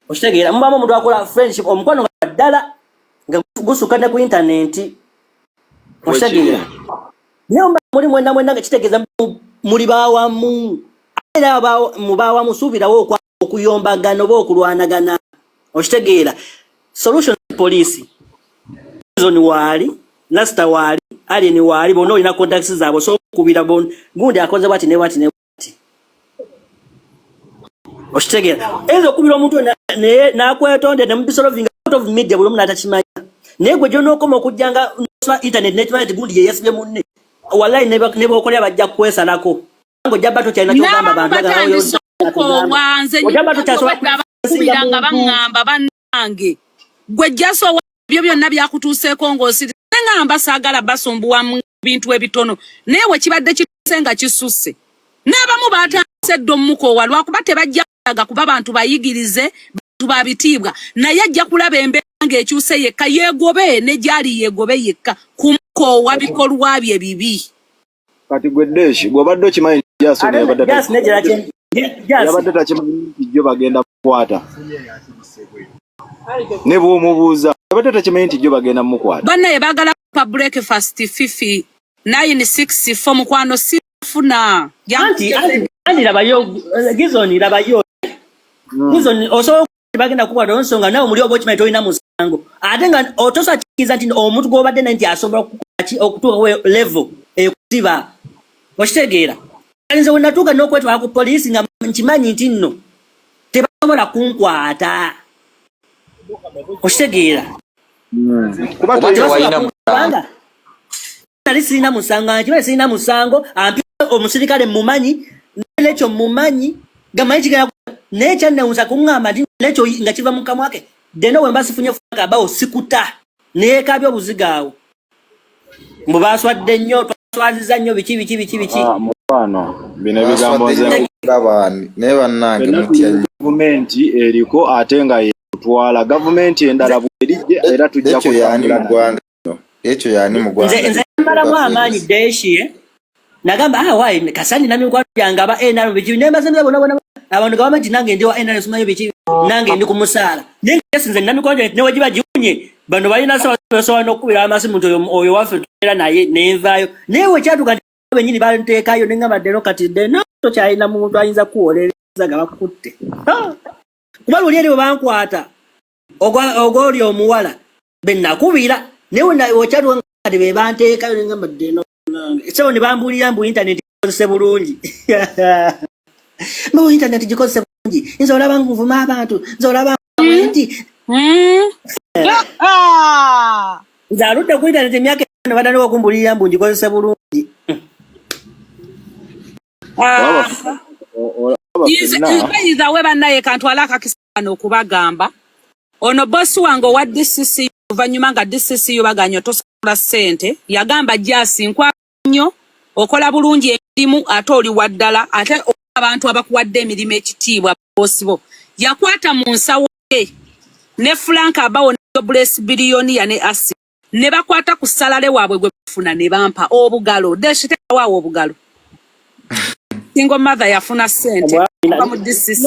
okitegeera mubamu omuntu akola friendship omukwano nga ddala nga gusukana ku internet Oshagira. Nyomba muri mwenda kitegeza muri bawamu. Era mubawa musubirawo kwa okuyombagano bokulwanagana. Oshagira. Solution police. Zoni wali, lasta wali, ali ni wali bono ina contacts zabo so kubira bon. Gundi akoze bati ne bati. Oshagira. Ezo kubira omuntu na kwetonde ne mbisolving out of media buli muna atachimanya. Negwe jono koma kujanga internet network gundi yesbe munne. Wallahi nebo okolya bajja kwesa nako. Ngo jabato cyane cyo gamba bandaga nayo. Ko wanze jabato cyasoba kubiranga bangamba banange. Gwe jaso byo byonna byakutuuseeko ng'osiri ngamba saagala basumbuwa mu bintu ebitono newe kibadde kitusenga kisusse n'abamu baatandise ddo mmukowa lwakuba tebajjaga kuba bantu bayigirize bantu babitiibwa naye ajja kulaba embeera ng'ekyuse yekka yeegobe ne gyali yeegobe yekka ku mmukowa bikolwa bye bibi kati gwe Deshi gw'obadde okimanyi Jason yabadde takimanyi jjo bagenda kukwata ne bw'omubuuza yabadde takimanyi nti jjo bagenda mukwata bannaye baagala pa breakfast fifi 964 mukwano sifuna anti labayo gizoni gizoni osobola bagenda kukwata onsonga nawe muli oba okimanyi tolina musango ate nga otosakikiza nti omuntu gw'obadde naye nti asobola okutuuka level ekusiba okitegeera nze wenatuuka n'okwetwala ku poliisi nga nkimanyi nti nno tebasobola kunkwata okitegeera nali sirina musango nkimanyi sirina musango ampi omusirikale mumanyi nekyo mumanyi gamanyi kigenda naye kyannewusa kuŋŋamba nti nekyo nga kiva mu kamwa ke deno we mbasifunye Frank Abawo sikuta neyeekabya obuziga mbu baswadde nnyo twaswaziza nnyo biki mukwano bino ebigambo nze naye bannange mutya gavumenti eriko ate nga yetwala gavumenti endala bwerijje era tujja kutambula ekyo yani mu Ggwanga nze mbalamu amaanyi Deshi nagamba wayi kasani nami nkwano yange aba NRM biki nembasemza bona abantu gavumenti nange ndi wa NRM sumayo biki nange ndi kumusaala nenga nze nami kwano ne wajiba jiunye bano balina sawa n'okubira amasimu oyo waffe era naye nenvaayo newe kyatuka benyini banteekayo nengamba deno kati deno tokyalina muntu ayinza kuwolereza nga bakutte kuba luli eri bwe bankwata ogwoli omuwala benakubira newe okyatuka kati be banteekayo nengamba deno so ne bambulira mbu internet ikozese bulungi mbu internet gikozese bulungi nze olaba nvuma abantu nze olaba nti nze aludde ku internet emyaka ne badani wakumbulira mbu ngikozese bulungi iza we bannaye kantwala akakisano okubagamba ono bosi wange owa DCC oluvannyuma nga DCC yobaganya tosasula ssente yagamba jasi nkwa nnyo okola bulungi emirimu ate oli waddala ate abantu abakuwadde emirimu ekitiibwa bosibo yakwata mu nsawo ye ne Frank Abawo ne Jobless Billionaire ne Asi ne bakwata ku salale waabwe gwe bafuna ne bampa obugalo Deshi tewaawo obugalo single mother yafuna ssente mu DCC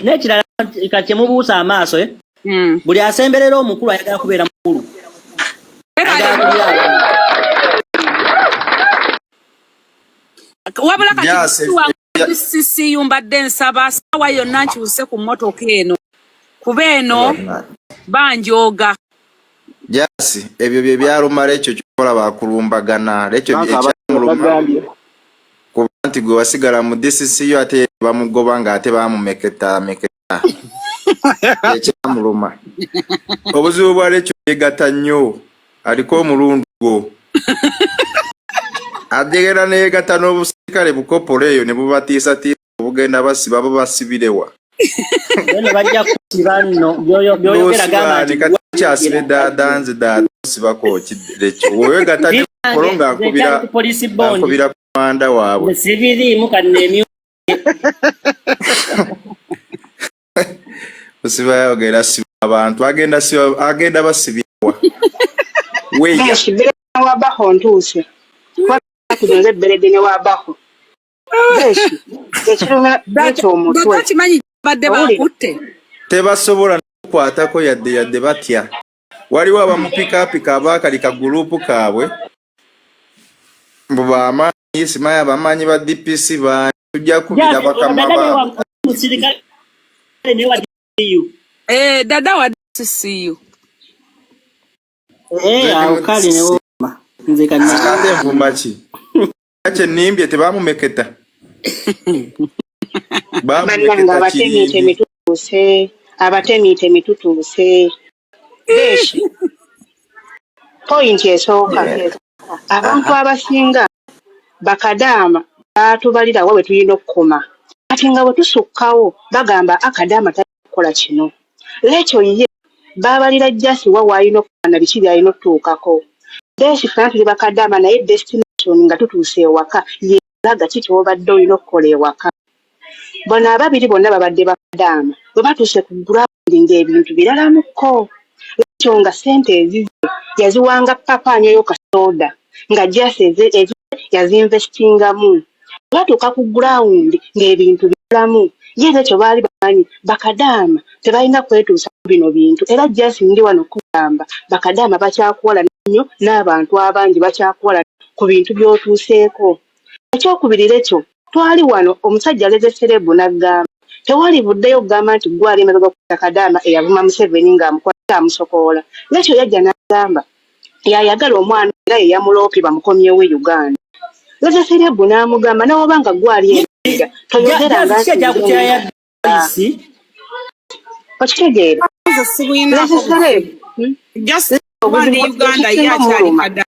nekirala kati mubuusa amaaso buli asemberera omukulu ayagala kubeera mukulu wabula kati DCC yumbadde nsaba sawa yonna nkyuse ku mmotoka eno kuba eno banjoga jasi ebyo bye byalumala ekyo kikola bakulumbagana ekyo ekyamuluma kuba nti gwe wasigala mu DCC yo ate bamugoba nga ate bamumeketa ekyamuluma obuzibu bwali ekyo yegatta nnyo aliko omulundu gwo adegera neyegatta n'obusirikale bukopolo eyo ne bubatiisatiisa obugenda basiba babasibirewa bajja kusiba nno byoyogera gamba nti kyasibe dadanze sibako kidekyo wewegatta nekopolo ng'akubira komanda waabwe sibiriimu kannemyu osiba yogera siba abantu agenda basibirwa weya wabaho ntuuse kutunze beredine wabaho Deshi ekirunga ekyomutwe kimanyi badde bakutte tebasobola n'okukwatako yadde batya waliwo abamupikaapika abaakali ka gurupu kaabwe Mbuba amanyi simaya bamanyi ba DPC ba tujja kubira bakama ba. Musirikale ne wa DCU. Dada wa DCU. Akali ne woma. Nze kanna. Sikande mvumachi. Ache nimbye tebamumeketa. Bannanga abatemite mitutuse, abatemite mitutuse. Deshi. Point esooka. Abantu abasinga bakadaama batubalira wawe tulina okukoma. Ati nga bwe tusukkawo bagamba akadaama takola kino. Lekyo ye babalira jasi wa wayino kana biki byayino tuukako. Deshi kana tuli bakadaama naye destination nga tutuuse ewaka ye laga kitobadde olina okukola ewaka. Bona ababiri bonna babadde bakadaama bwe batuuse ku ground ng'ebintu biralamuko. Lekyo nga sente ezize yaziwanga papa anyoyo kasoda nga jasi yazinvestingamu. Batuuka ku ground ng'ebintu biramu ye lekyo baali bamanyi bakadaama tebalina kwetuusa bino bintu era jasi ndi wano kugamba bakadaama bakyakuwala nnyo n'abantu abangi bakyakuwala ku bintu by'otuuseeko. Ekyokubiri lekyo twali wano omusajja Leze Serebu n'aggamba tewali buddeyo okugamba nti gwali emabega okuta kadaama eyavuma Museveni ng'amukwata amusokoola. Lekyo yajja n'agamba yayagala omwana era ye yamuloopi bamukomyewo e Uganda. Leze Serebu n'amugamba nawoba nga gwali emabega toyogeranga nti okitegeera Leze Serebu Uganda yakyali kadaama.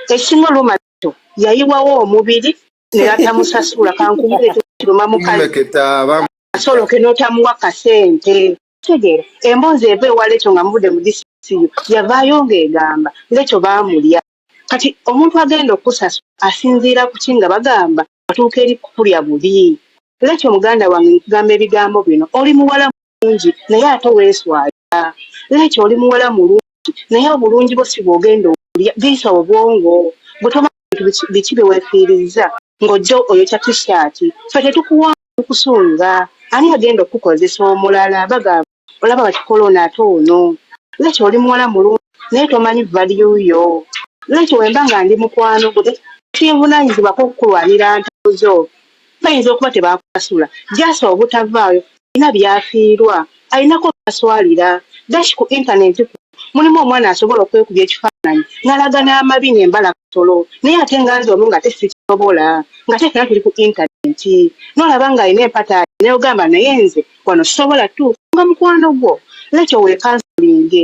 Ekimuluma kyo yayiwawo omubiri ne batamusasula kankubire kiruma mukazi asoloke n'otamuwa kasente. Tegeera emboozi eva ewala ekyo nga muvudde mu DCU yavaayo ng'egamba ng'ekyo baamulya. Kati omuntu agenda okusasula asinziira ku kinga bagamba atuuka eri kukulya bubi. Lekyo muganda wange nkugamba ebigambo bino oli muwala mulungi naye ate weeswala. Lekyo oli muwala mulungi naye obulungi bwo si bw'ogenda okulya biisa obwongo bwe tomanyi biki bye weefiiriza ng'ojja oyokya tishaati fe tetukuwa kukusunga ani agenda okukozesa omulala bagamba olaba bakikola ate ono. Lekyo oli muwala mulungi naye tomanyi value yo. Lekyo wemba nga ndi mukwano gwe kyenvunaanyizibwako okukulwanira ntalo zo bayinza okuba tebakusasula jasa obutavaayo alina byafiirwa alinako baswalira dashi ku intaneti mulimu omwana asobola okwekubya ekifaananyi n'alaga n'amabi n'embala katolo naye ate nga nze omu nga tesikisobola nga tekera tuli ku intaneti n'olaba ng'alina empata naye ogamba naye nze wano sobola tuuka nga mukwano gwo. Lekyo weekansulinge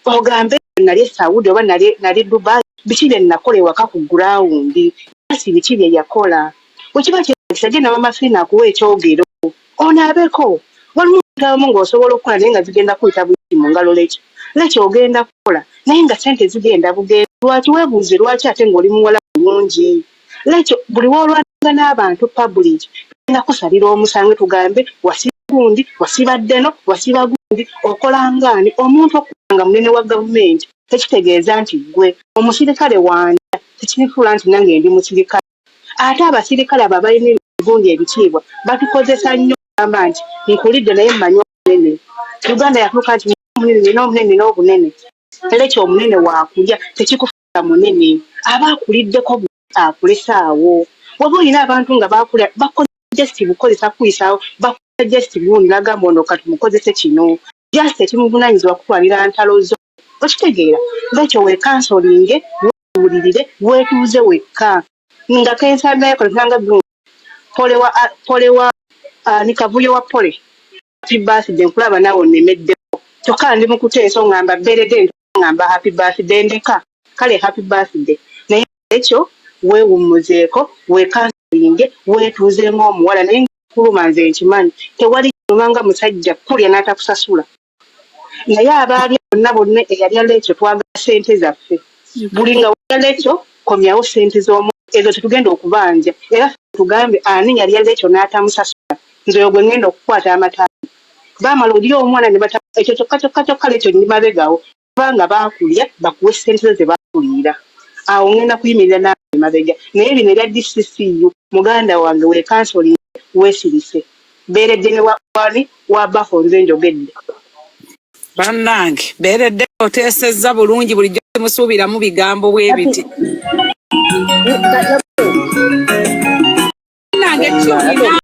ogambe nali e Saudi oba nali Dubai biki bye nakola ewaka ku gurawundi asi biki bye yakola wekiba kyekisa genda mamafiina akuwa ekyogero onaabeko walimu omuntu ng'osobola okukola naye nga zigenda kuyita buyiti mu ngalo. Lekyo ogenda kukola naye nga sente zigenda bugenda lwaki weebuuze lwaki ate ng'oli muwala bulungi. Lekyo buli woolwanaga n'abantu public tulina kusalira omusango tugambe wasiba gundi wasibadde no wasiba gundi okola ngaani omuntu okubanga munene wa gavumenti tekitegeeza nti gwe omusirikale wanja tekirikula nti nange ndi musirikale. Ate abasirikale abo abalina ebigundi ebitiibwa batukozesa nnyo kugamba nti nkulidde naye mmanyi omunene. Uganda yatuuka nti omunene n'obunene lekyo omunene waakulya tekikufuula munene aba akuliddeko akulesaawo. Waba olina abantu nga bakulya bakoze just bukozesa kuyisaawo bakoze just bundi nagamba ono kati mukozese kino just ekimuvunaanyizibwa kutwalira ntalo zo. Okitegeera lekyo weekansolinge weewulirire weetuuze wekka nga kensandayo kolanga polewa ni kavuyo wa pole happy birthday nkulaba naawe onnemeddeko kyokka ndi mu kuteesa ngamba beredde ngamba happy birthday ndeka kale happy birthday naye ekyo weewummuzeeko weekansolinge weetuuze ng'omuwala naye kuluma nze nkimanyi tewali kulumanga musajja kulya n'atakusasula naye abaali bonna eyali alekyo twagala sente zaffe buli nga walekyo komyawo sente z'omu ezo tetugenda okubanja era tugambe ani yali alekyo n'atamusasula nze oyo gwe ngenda okukwata amatabi baamala oli omwana ne bata ekyo kyokka lekyo ndi mabegawo kubanga baakulya bakuwe sente zo ze baakuliira awo ngenda kuyimirira nawe mabega naye bino ebya DCCU muganda wange weekansolinge weesirise beeredde ne wani wabaho nze njogedde bannange beeredde oteesezza bulungi bulijjo musuubiramu bigambo bwe biti nange 10